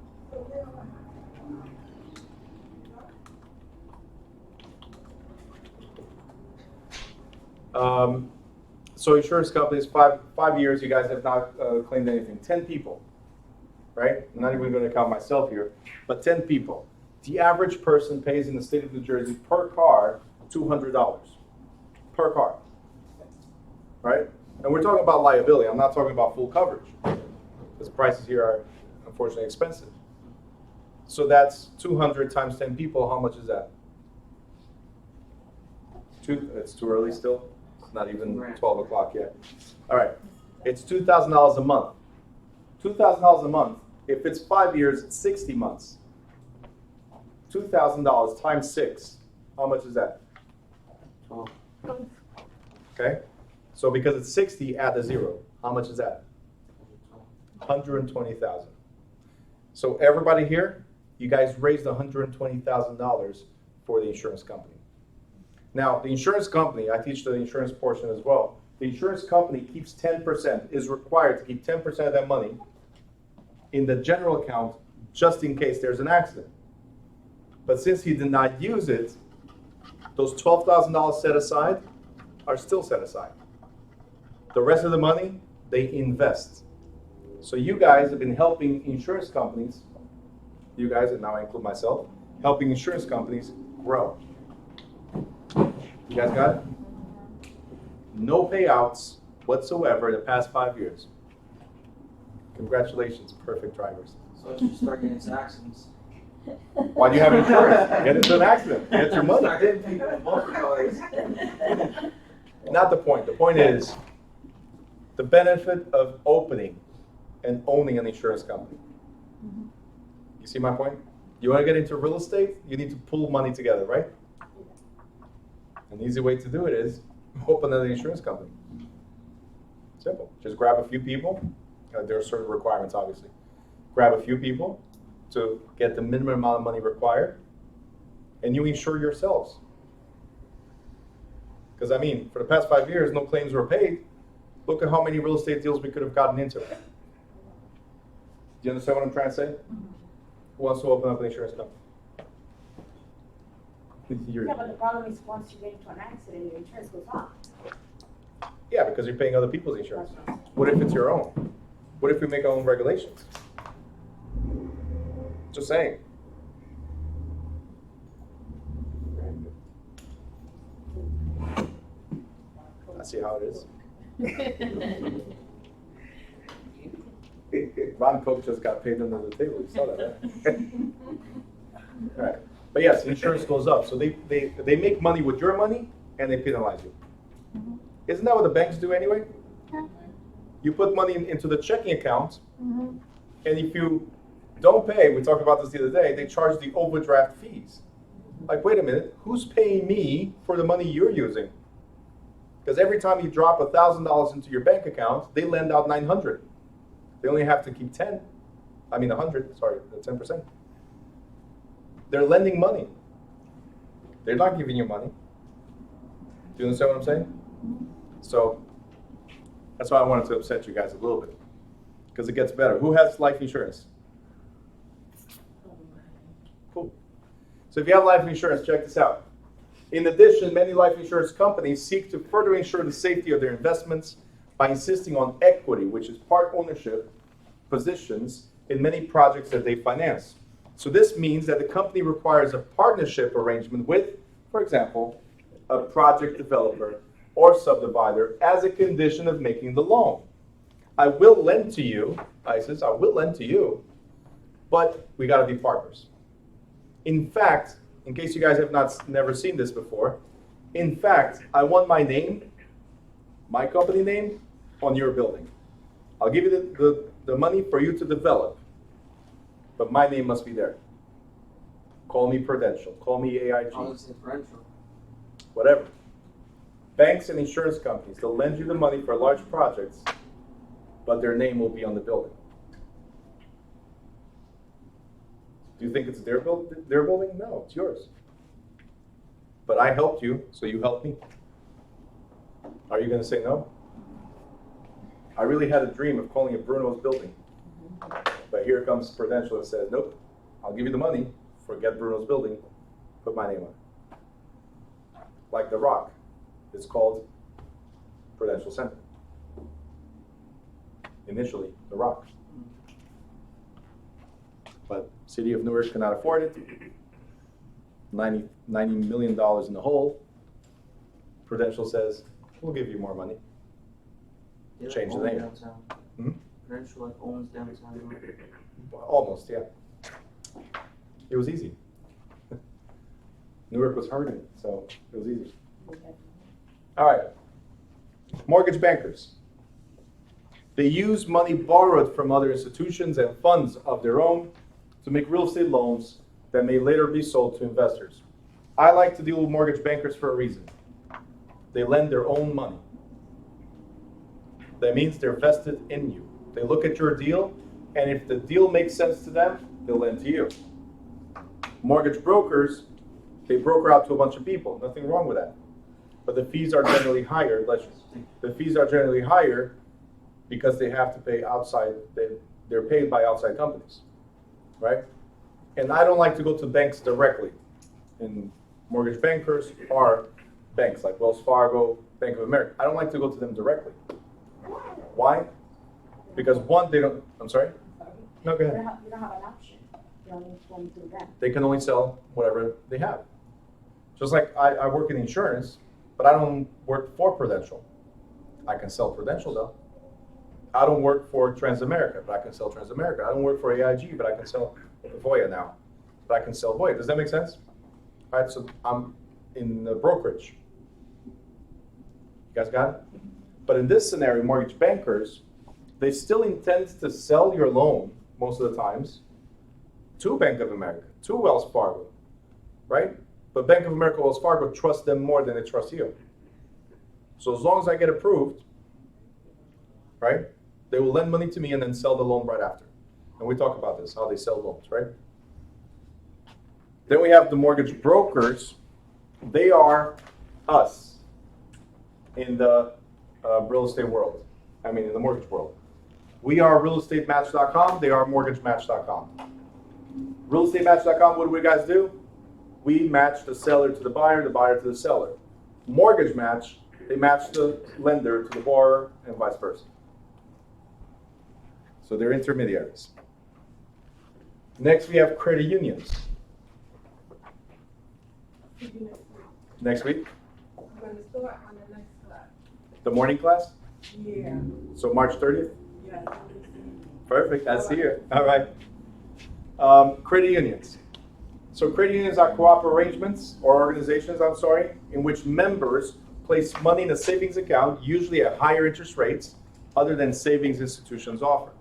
So insurance companies, five years, you guys have not claimed anything. 10 people, right? I'm not even going to count myself here, but 10 people. The average person pays in the state of New Jersey per car $200 per car, right? And we're talking about liability. I'm not talking about full coverage, because prices here are unfortunately expensive. So that's 200 times 10 people. How much is that? It's too early still. It's not even 12 o'clock yet. All right, it's $2,000 a month. $2,000 a month. If it's 5 years, it's 60 months. $2,000 times 6. How much is that? 12. Okay. So because it's 60, add a 0. How much is that? 120,000. So everybody here, you guys raised $120,000 for the insurance company. Now, the insurance company, I teach the insurance portion as well. The insurance company keeps 10%, is required to keep 10% of that money in the general account just in case there's an accident. But since he did not use it, those $12,000 set aside are still set aside. The rest of the money, they invest. So you guys have been helping insurance companies, you guys, and now I include myself, helping insurance companies grow. You guys got it? No payouts whatsoever the past 5 years. Congratulations, perfect drivers. So if you start getting into accidents. Why do you have insurance? Get into an accident, get your money. Start hitting people with bumper cars. Not the point. The point is the benefit of opening and owning an insurance company. You see my point? You want to get into real estate, you need to pull money together, right? An easy way to do it is open an insurance company. Simple. Just grab a few people. There are certain requirements, obviously. Grab a few people to get the minimum amount of money required, and you insure yourselves. Because, I mean, for the past 5 years, no claims were paid. Look at how many real estate deals we could have gotten into. Do you understand what I'm trying to say? Who wants to open up an insurance company? Yeah, but the problem is once you get into an accident, your insurance goes off. Yeah, because you're paying other people's insurance. What if it's your own? What if we make our own regulations? Just saying. I see how it is. Ron Cook just got paid under the table. You saw that, right? All right. But yes, insurance goes up. So they make money with your money and they penalize you. Isn't that what the banks do anyway? Yeah. You put money into the checking account, and if you don't pay, we talked about this the other day, they charge the overdraft fees. Like, wait a minute, who's paying me for the money you're using? Because every time you drop $1,000 into your bank account, they lend out 900. They only have to keep 10. 100, sorry, the 10%. They're lending money. They're not giving you money. Do you understand what I'm saying? So that's why I wanted to upset you guys a little bit, because it gets better. Who has life insurance? Cool. So if you have life insurance, check this out. In addition, many life insurance companies seek to further ensure the safety of their investments by insisting on equity, which is part ownership positions in many projects that they finance. So this means that the company requires a partnership arrangement with, for example, a project developer or subdivider as a condition of making the loan. I will lend to you, ISIS, I will lend to you, but we gotta be partners. In fact, in case you guys have never seen this before, in fact, I want my name, my company name, on your building. I'll give you the money for you to develop, but my name must be there. Call me Prudential, call me AIG, Differential. whatever. Banks and insurance companies, they'll lend you the money for large projects, but their name will be on the building. Do you think it's their building? No, it's yours. But I helped you, so you helped me. Are you going to say no? I really had a dream of calling it Bruno's building. But here comes Prudential and says, nope, I'll give you the money, forget Bruno's building, put my name on it. Like The Rock, it's called Prudential Center. Initially, The Rock. But City of Newark cannot afford it. $90 million in the hole. Prudential says, we'll give you more money. Yeah, Change the owns name. Downtown. Hmm? Prudential like owns downtown. Almost, yeah. It was easy. Newark was hurting, so it was easy. All right. Mortgage bankers. They use money borrowed from other institutions and funds of their own to make real estate loans that may later be sold to investors. I like to deal with mortgage bankers for a reason. They lend their own money. That means they're vested in you. They look at your deal, and if the deal makes sense to them, they'll lend to you. Mortgage brokers, they broker out to a bunch of people. Nothing wrong with that. But the fees are generally higher. The fees are generally higher because they have to pay outside. They're paid by outside companies, right? And I don't like to go to banks directly. And mortgage bankers are banks like Wells Fargo, Bank of America. I don't like to go to them directly. Why? Because one, they don't. I'm sorry. No, go ahead. You don't have an option. You only going through them. They can only sell whatever they have. Just like I work in insurance, but I don't work for Prudential. I can sell Prudential though. I don't work for Transamerica, but I can sell Transamerica. I don't work for AIG, but I can sell Voya now. But I can sell Voya. Does that make sense? All right, so I'm in the brokerage. You guys got it? But in this scenario, mortgage bankers, they still intend to sell your loan most of the times to Bank of America, to Wells Fargo, right? But Bank of America, Wells Fargo trust them more than they trust you. So as long as I get approved, right, they will lend money to me and then sell the loan right after. And we talk about this, how they sell loans, right? Then we have the mortgage brokers. They are us in the real estate world. I mean, in the mortgage world. We are realestatematch.com. They are mortgagematch.com. Realestatematch.com, what do we guys do? We match the seller to the buyer to the seller. Mortgage Match, they match the lender to the borrower and vice versa. So they're intermediaries. Next, we have credit unions. Next week? I'm gonna start on the next class. The morning class? Yeah, So March 30th? yeah. Perfect, I see you. All right. Credit unions. So credit unions are co-op arrangements or organizations, in which members place money in a savings account, usually at higher interest rates, other than savings institutions offer.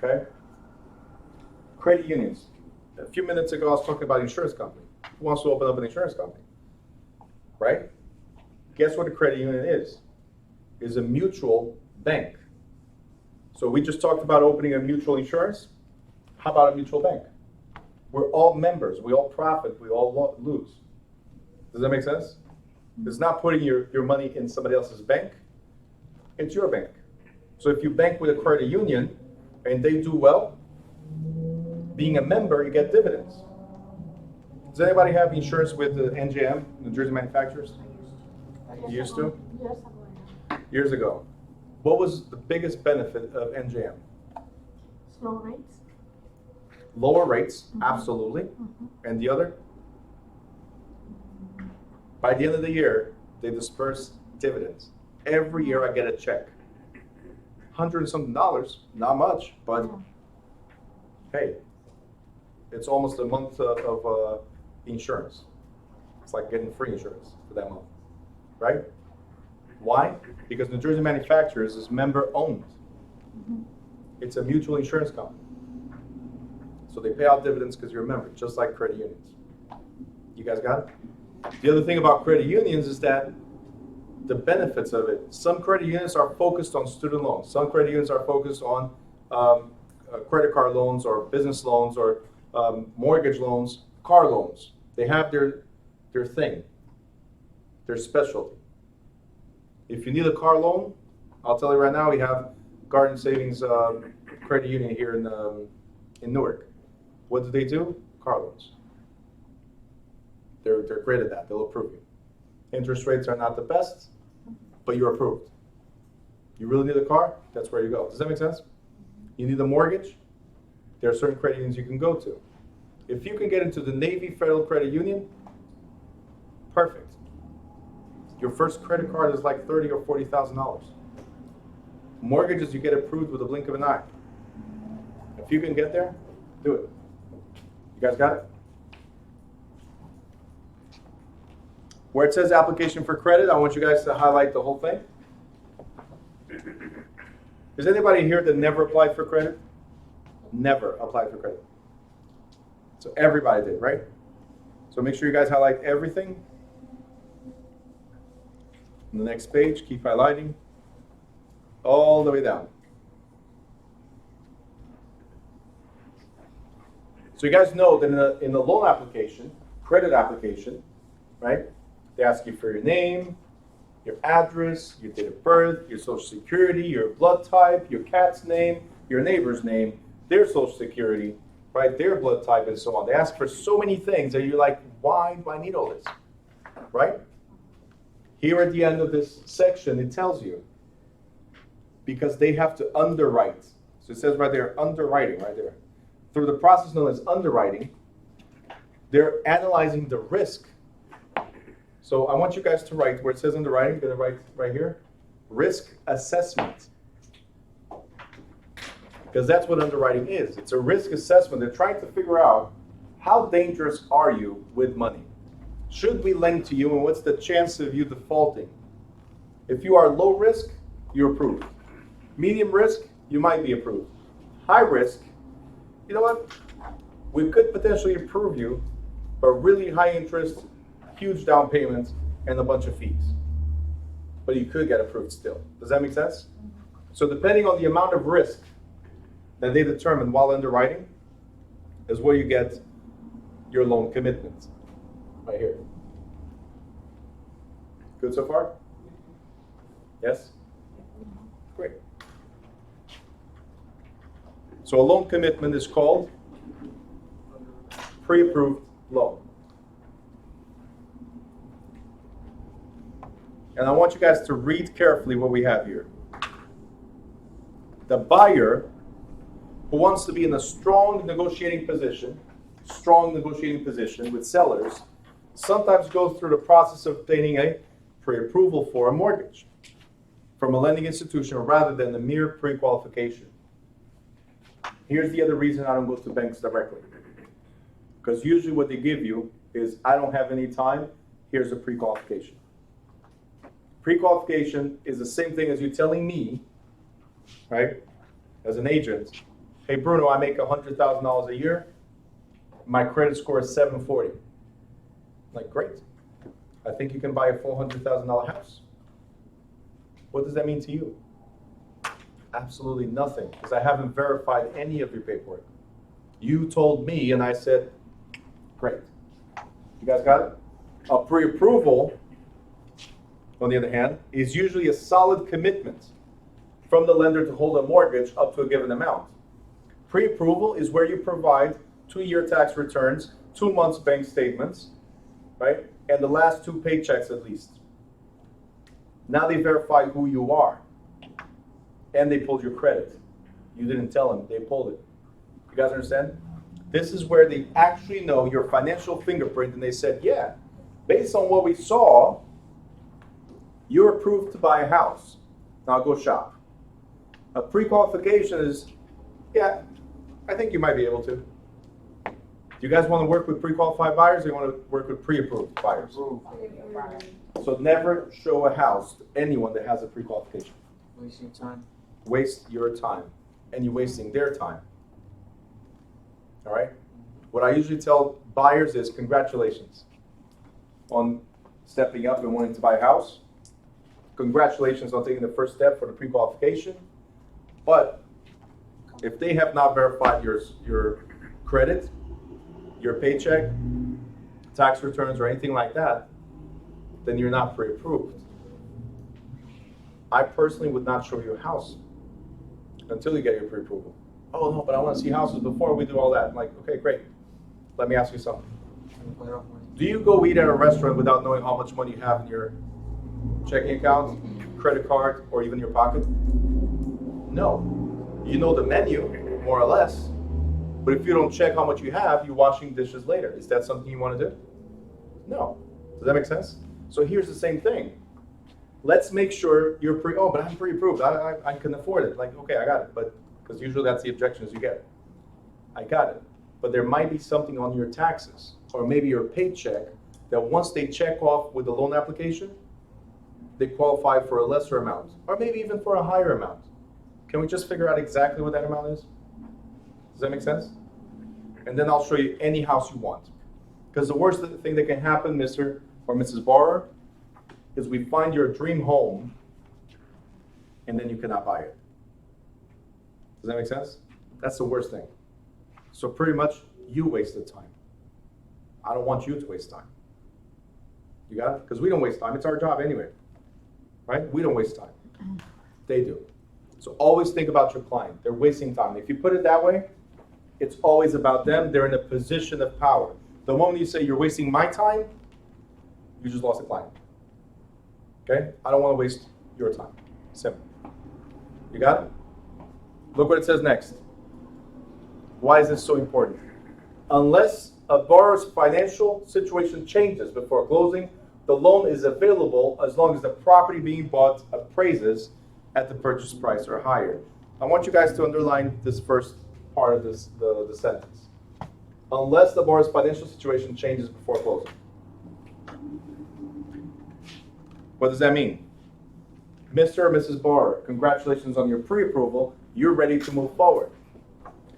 Okay? Credit unions. A few minutes ago, I was talking about insurance company. Who wants to open up an insurance company? Right? Guess what a credit union is? It's a mutual bank. So we just talked about opening a mutual insurance. How about a mutual bank? We're all members. We all profit. We all lose. Does that make sense? It's not putting your money in somebody else's bank. It's your bank. So if you bank with a credit union and they do well, being a member, you get dividends. Does anybody have insurance with the NJM, New Jersey Manufacturers? You used to? Years ago, yeah. Years ago. What was the biggest benefit of NJM? Slow rates. Lower rates, absolutely. And the other? By the end of the year, they disperse dividends. Every year I get a check. $100 and something, not much, but hey, it's almost a month of insurance. It's like getting free insurance for that month, right? Why? Because New Jersey Manufacturers is member owned. It's a mutual insurance company. So they pay out dividends because you're a member, just like credit unions. You guys got it? The other thing about credit unions is that the benefits of it, some credit unions are focused on student loans. Some credit unions are focused on credit card loans or business loans or mortgage loans, car loans. They have their thing, their specialty. If you need a car loan, I'll tell you right now, we have Garden Savings Credit Union here in Newark. What do? Car loans. They're great at that. They'll approve you. Interest rates are not the best, but you're approved. You really need a car? That's where you go. Does that make sense? You need a mortgage? There are certain credit unions you can go to. If you can get into the Navy Federal Credit Union, perfect. Your first credit card is like $30,000 or $40,000. Mortgages, you get approved with a blink of an eye. If you can get there, do it. You guys got it? Where it says application for credit, I want you guys to highlight the whole thing. Is anybody here that never applied for credit? Never applied for credit. So everybody did, right? So make sure you guys highlight everything. On the next page, keep highlighting all the way down. So you guys know that in the loan application, credit application, right? They ask you for your name, your address, your date of birth, your social security, your blood type, your cat's name, your neighbor's name, their social security, right? Their blood type and so on. They ask for so many things that you're like, why do I need all this, right? Here at the end of this section, it tells you because they have to underwrite. So it says right there, underwriting, right there. Through the process known as underwriting, they're analyzing the risk. So I want you guys to write where it says underwriting, you're going to write right here, risk assessment. Because that's what underwriting is. It's a risk assessment. They're trying to figure out how dangerous are you with money? Should we lend to you and what's the chance of you defaulting? If you are low risk, you're approved. Medium risk, you might be approved. High risk, you know what? We could potentially approve you, but really high interest, huge down payments, and a bunch of fees. But you could get approved still. Does that make sense? So depending on the amount of risk that they determine while underwriting is where you get your loan commitment. Right here. Good so far? Yes? Great. So a loan commitment is called pre-approved loan. And I want you guys to read carefully what we have here. The buyer who wants to be in a strong negotiating position with sellers sometimes goes through the process of obtaining a pre-approval for a mortgage from a lending institution rather than a mere pre-qualification. Here's the other reason I don't go to banks directly. Because usually what they give you is, I don't have any time, here's a pre-qualification. Pre-qualification is the same thing as you telling me, right, as an agent, hey Bruno, I make $100,000 a year, my credit score is 740. Like, great. I think you can buy a $400,000 house. What does that mean to you? Absolutely nothing, because I haven't verified any of your paperwork. You told me, and I said, great. You guys got it? A pre-approval, on the other hand, is usually a solid commitment from the lender to hold a mortgage up to a given amount. Pre-approval is where you provide 2-year tax returns, 2 months bank statements, right? And the last 2 paychecks at least. Now they verify who you are. And they pulled your credit. You didn't tell them, they pulled it. You guys understand? This is where they actually know your financial fingerprint, and they said, yeah, based on what we saw, you're approved to buy a house. Now go shop. A pre-qualification is, yeah, I think you might be able to. Do you guys want to work with pre-qualified buyers, or you want to work with pre-approved buyers? So never show a house to anyone that has a pre-qualification. Wasting time. Waste your time, and you're wasting their time. All right? What I usually tell buyers is congratulations on stepping up and wanting to buy a house. Congratulations on taking the first step for the pre-qualification. But if they have not verified your credit, your paycheck, tax returns, or anything like that, then you're not pre-approved. I personally would not show you a house until you get your pre-approval. Oh no, but I want to see houses before we do all that. I'm like, okay, great. Let me ask you something. Do you go eat at a restaurant without knowing how much money you have in your checking account, credit card, or even your pocket? No. You know the menu, more or less. But if you don't check how much you have, you're washing dishes later. Is that something you want to do? No. Does that make sense? So here's the same thing. Let's make sure you're but I'm pre-approved. I can afford it. Like, okay, I got it. But because usually that's the objections you get. I got it. But there might be something on your taxes, or maybe your paycheck, that once they check off with the loan application, they qualify for a lesser amount, or maybe even for a higher amount. Can we just figure out exactly what that amount is? Does that make sense? And then I'll show you any house you want. Because the worst thing that can happen, Mr. or Mrs. Borrower, is we find your dream home, and then you cannot buy it. Does that make sense? That's the worst thing. So pretty much, you wasted time. I don't want you to waste time. You got it? Because we don't waste time. It's our job anyway. Right? We don't waste time. They do. So always think about your client. They're wasting time. If you put it that way, it's always about them. They're in a position of power. The moment you say you're wasting my time, you just lost a client. Okay? I don't want to waste your time. Simple. You got it? Look what it says next. Why is this so important? Unless a borrower's financial situation changes before closing, the loan is available as long as the property being bought appraises at the purchase price or higher. I want you guys to underline this first part of this, the sentence. Unless the borrower's financial situation changes before closing. What does that mean? Mr. or Mrs. Borrower, congratulations on your pre-approval. You're ready to move forward.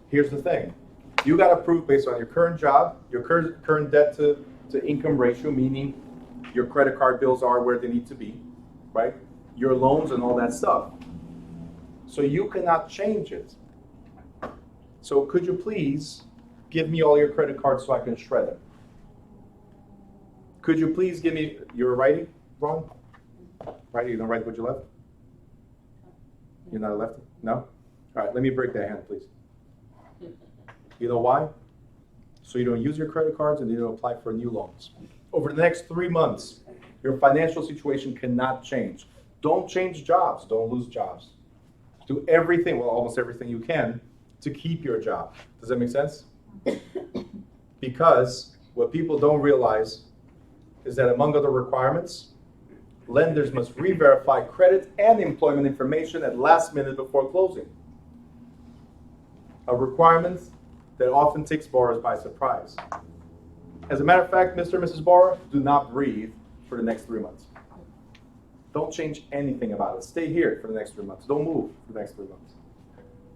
Here's the thing. You got approved based on your current job, your current debt to income ratio, meaning your credit card bills are where they need to be, right? Your loans and all that stuff. So you cannot change it. So could you please give me all your credit cards so I can shred them? Could you please give me your writing, Ron? Right? You don't write with your left? You're not a lefty? No? All right, let me break that hand, please. You know why? So you don't use your credit cards and you don't apply for new loans. Over the next 3 months, your financial situation cannot change. Don't change jobs. Don't lose jobs. Do everything, well, almost everything you can to keep your job. Does that make sense? Because what people don't realize is that among other requirements, lenders must re-verify credit and employment information at last minute before closing. A requirement that often takes borrowers by surprise. As a matter of fact, Mr. and Mrs. Borrower, do not breathe for the next 3 months. Don't change anything about it. Stay here for the next 3 months. Don't move for the next 3 months.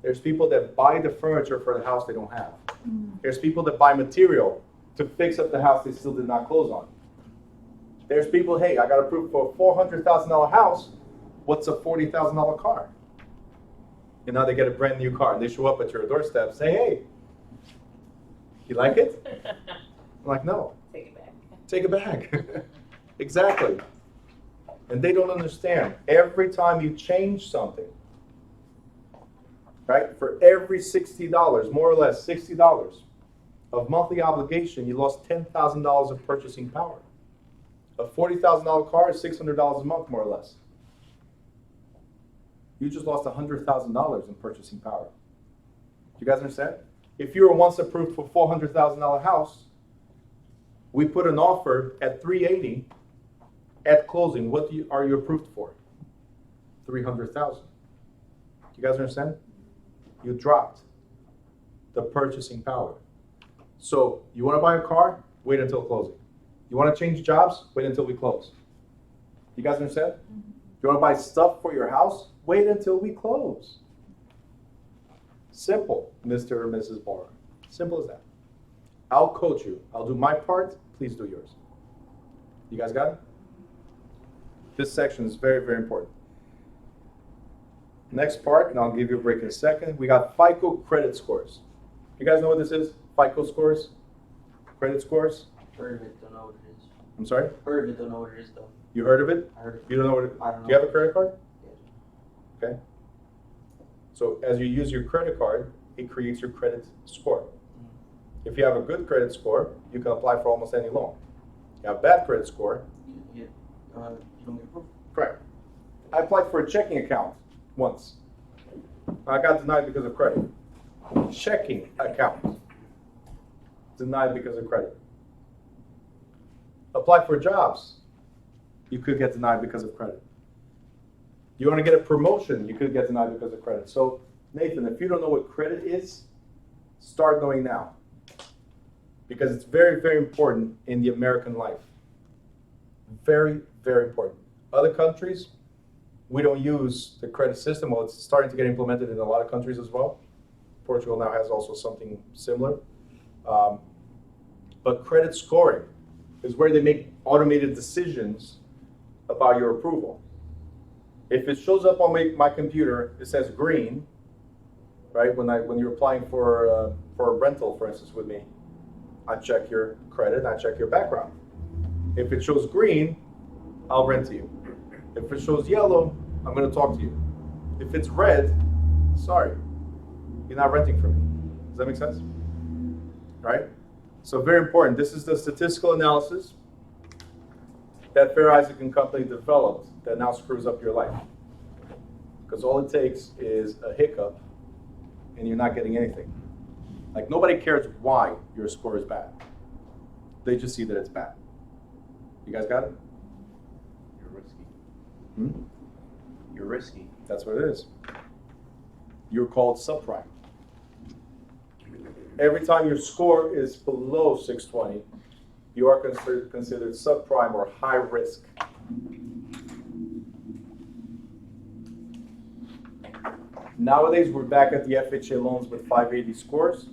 There's people that buy the furniture for the house they don't have. There's people that buy material to fix up the house they still did not close on. There's people, hey, I got approved for a $400,000 house. What's a $40,000 car? And now they get a brand new car, and they show up at your doorstep, say, hey, you like it? I'm like, no. Take it back. Take it back. Exactly. And they don't understand. Every time you change something, right, for every $60, more or less $60 of monthly obligation, you lost $10,000 of purchasing power. A $40,000 car is $600 a month, more or less. You just lost $100,000 in purchasing power. You guys understand? If you were once approved for $400,000 house, we put an offer at $380,000 at closing. What are you approved for? $300,000. You guys understand? You dropped the purchasing power. So you want to buy a car? Wait until closing. You want to change jobs? Wait until we close. You guys understand? You want to buy stuff for your house? Wait until we close. Simple, Mr. or Mrs. Barr. Simple as that. I'll coach you. I'll do my part. Please do yours. You guys got it? This section is very, very important. Next part, and I'll give you a break in a second. We got FICO credit scores. You guys know what this is? FICO scores? Credit scores? Heard of it, don't know what it is. I'm sorry? Heard of it, don't know what it is though. You heard of it? I heard of it. You don't know what it is? I don't know. Do you have a credit card? Yeah. Okay. So as you use your credit card, it creates your credit score. If you have a good credit score, you can apply for almost any loan. You have a bad credit score. You don't get approved. Correct. I applied for a checking account once. I got denied because of credit. Checking account. Denied because of credit. Apply for jobs. You could get denied because of credit. You want to get a promotion, you could get denied because of credit. So, Nathan, if you don't know what credit is, start knowing now. Because it's very, very important in the American life. Very, very important. Other countries, we don't use the credit system. Well, it's starting to get implemented in a lot of countries as well. Portugal now has also something similar. But credit scoring is where they make automated decisions about your approval. If it shows up on my computer, it says green, right? When you're applying for a rental, for instance, with me, I check your credit, I check your background. If it shows green, I'll rent to you. If it shows yellow, I'm going to talk to you. If it's red, sorry, you're not renting from me. Does that make sense? Right? So very important. This is the statistical analysis that Fair Isaac and Company developed that now screws up your life. Because all it takes is a hiccup and you're not getting anything. Like nobody cares why your score is bad. They just see that it's bad. You guys got it? You're risky. Hmm? You're risky. That's what it is. You're called subprime. Every time your score is below 620, you are considered subprime or high risk. Nowadays, we're back at the FHA loans with 580 scores,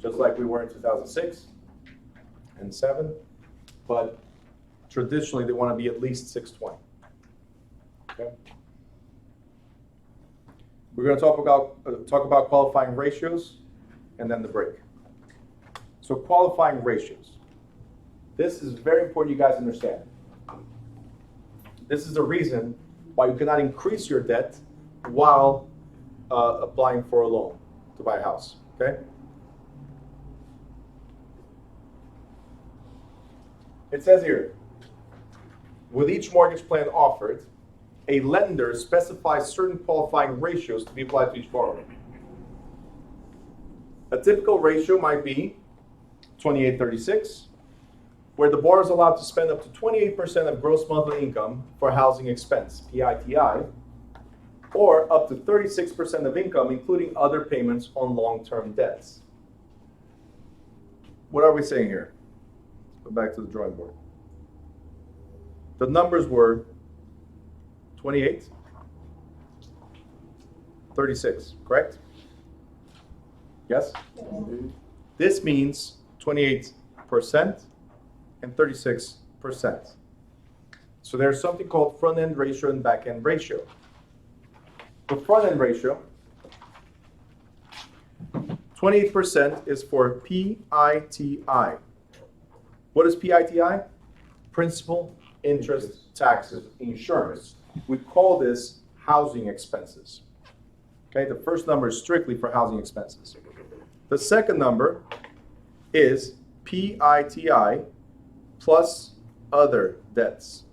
just like we were in 2006 and 7. But traditionally, they want to be at least 620. Okay. We're going to talk about qualifying ratios and then the break. So qualifying ratios. This is very important you guys understand. This is the reason why you cannot increase your debt while applying for a loan to buy a house, okay? It says here, with each mortgage plan offered, a lender specifies certain qualifying ratios to be applied to each borrower. A typical ratio might be 28-36, where the borrower is allowed to spend up to 28% of gross monthly income for housing expense, PITI, or up to 36% of income, including other payments on long-term debts. What are we saying here? Go back to the drawing board. The numbers were 28, 36, correct? Yes? Mm-hmm. This means 28% and 36%. So there's something called front-end ratio and back-end ratio. The front-end ratio 28% is for PITI. What is PITI? Principal, interest, taxes, insurance. We call this housing expenses. Okay, the first number is strictly for housing expenses. The second number is PITI plus other debts.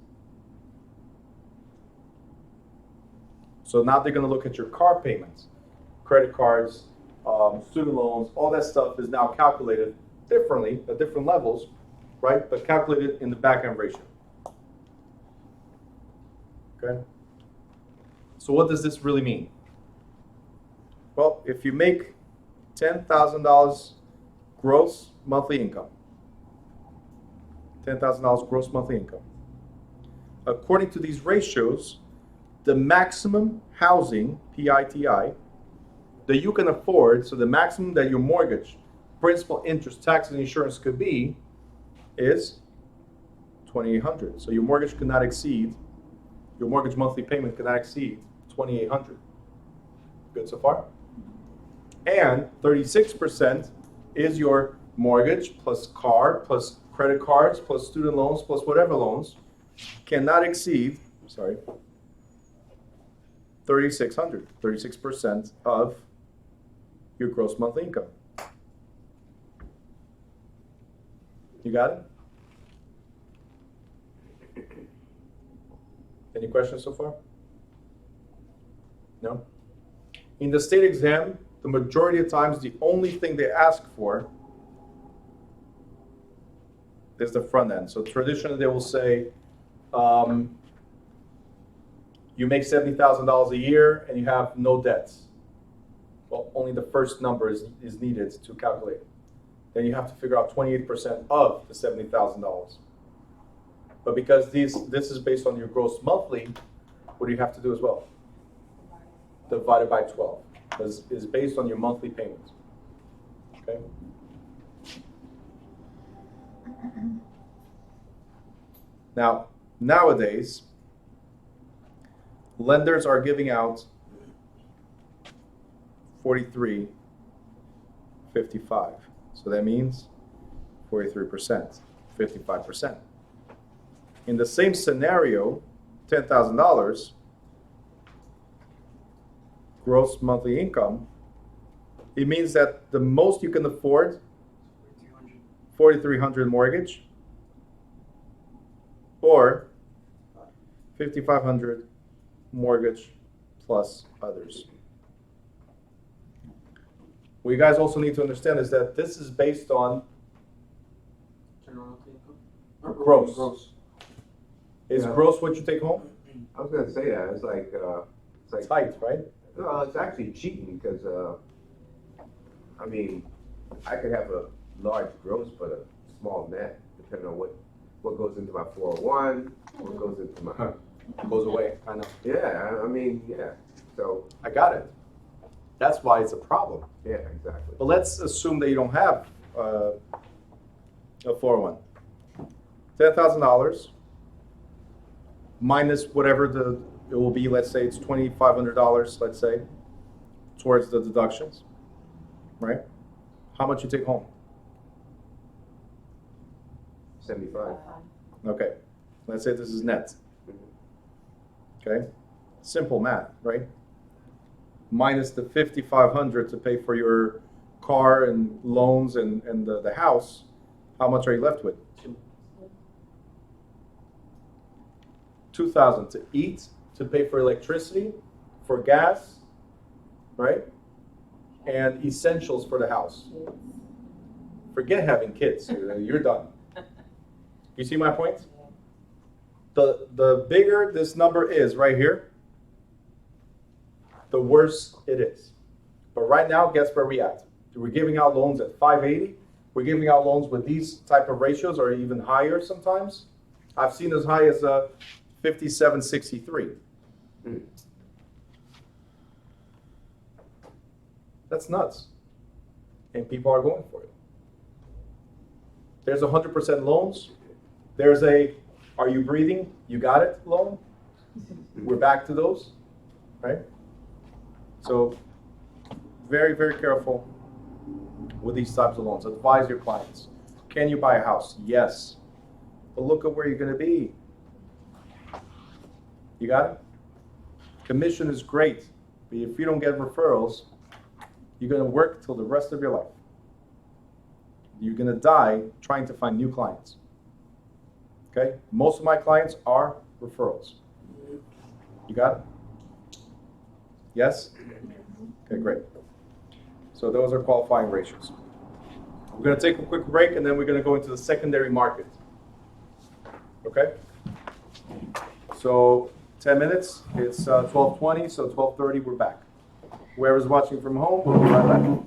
So now they're going to look at your car payments, credit cards, student loans, all that stuff is now calculated differently at different levels, right? But calculated in the back end ratio. Okay? So what does this really mean? Well, if you make $10,000 gross monthly income, $10,000 gross monthly income, according to these ratios, the maximum housing, PITI, that you can afford, so the maximum that your mortgage, principal, interest, taxes, and insurance could be, is $2,800. So your mortgage could not exceed, your mortgage monthly payment could not exceed $2,800. Good so far? And 36% is your mortgage plus car plus credit cards plus student loans plus whatever loans cannot exceed, 3,600, 36% of your gross monthly income. You got it? Any questions so far? No? In the state exam, the majority of times, the only thing they ask for is the front end. So traditionally, they will say, you make $70,000 a year and you have no debts. Well, only the first number is needed to calculate. Then you have to figure out 28% of the $70,000. But because this is based on your gross monthly, what do you have to do as well? Divided by 12. Because it's based on your monthly payments. Okay? Now, nowadays, lenders are giving out 43.55. So that means 43%, 55%. In the same scenario, $10,000 gross monthly income, it means that the most you can afford, $4,300 mortgage, or $5,500 mortgage plus others. What you guys also need to understand is that this is based on General income? gross. Is Yeah. gross what you take home? I was gonna say that, it's like, Tight, right? well, it's actually cheating, because, I mean, I could have a large gross but a small net, depending on what goes into my 401, what goes into my, Goes away, I know. yeah, I mean, yeah, so, I got it. That's why it's a problem. yeah, exactly. But let's assume that you don't have a 401. $10,000 minus whatever it will be. Let's say it's $2,500. Let's say towards the deductions, right? How much you take home? 75. Okay. Let's say this is net. Okay. Simple math, right? Minus the $5,500 to pay for your car and loans and the house, how much are you left with? $2,000 to eat, to pay for electricity, for gas, right? And essentials for the house. Forget having kids. You're done. You see my point? The bigger this number is right here, the worse it is. But right now, guess where we at? We're giving out loans at 580. We're giving out loans with these type of ratios or even higher sometimes. I've seen as high as 57.63. That's nuts. And people are going for it. There's 100% loans. There's a, are you breathing? You got it loan. We're back to those, right? So very, very careful with these types of loans. Advise your clients. Can you buy a house? Yes. But look at where you're going to be. You got it? Commission is great, but if you don't get referrals, you're going to work till the rest of your life. You're going to die trying to find new clients. Okay? Most of my clients are referrals. You got it? Yes? Okay, great. So those are qualifying ratios. We're going to take a quick break and then we're going to go into the secondary market. Okay? So 10 minutes, it's 12:20, so 12:30 we're back. Whoever's watching from home, we'll be right back.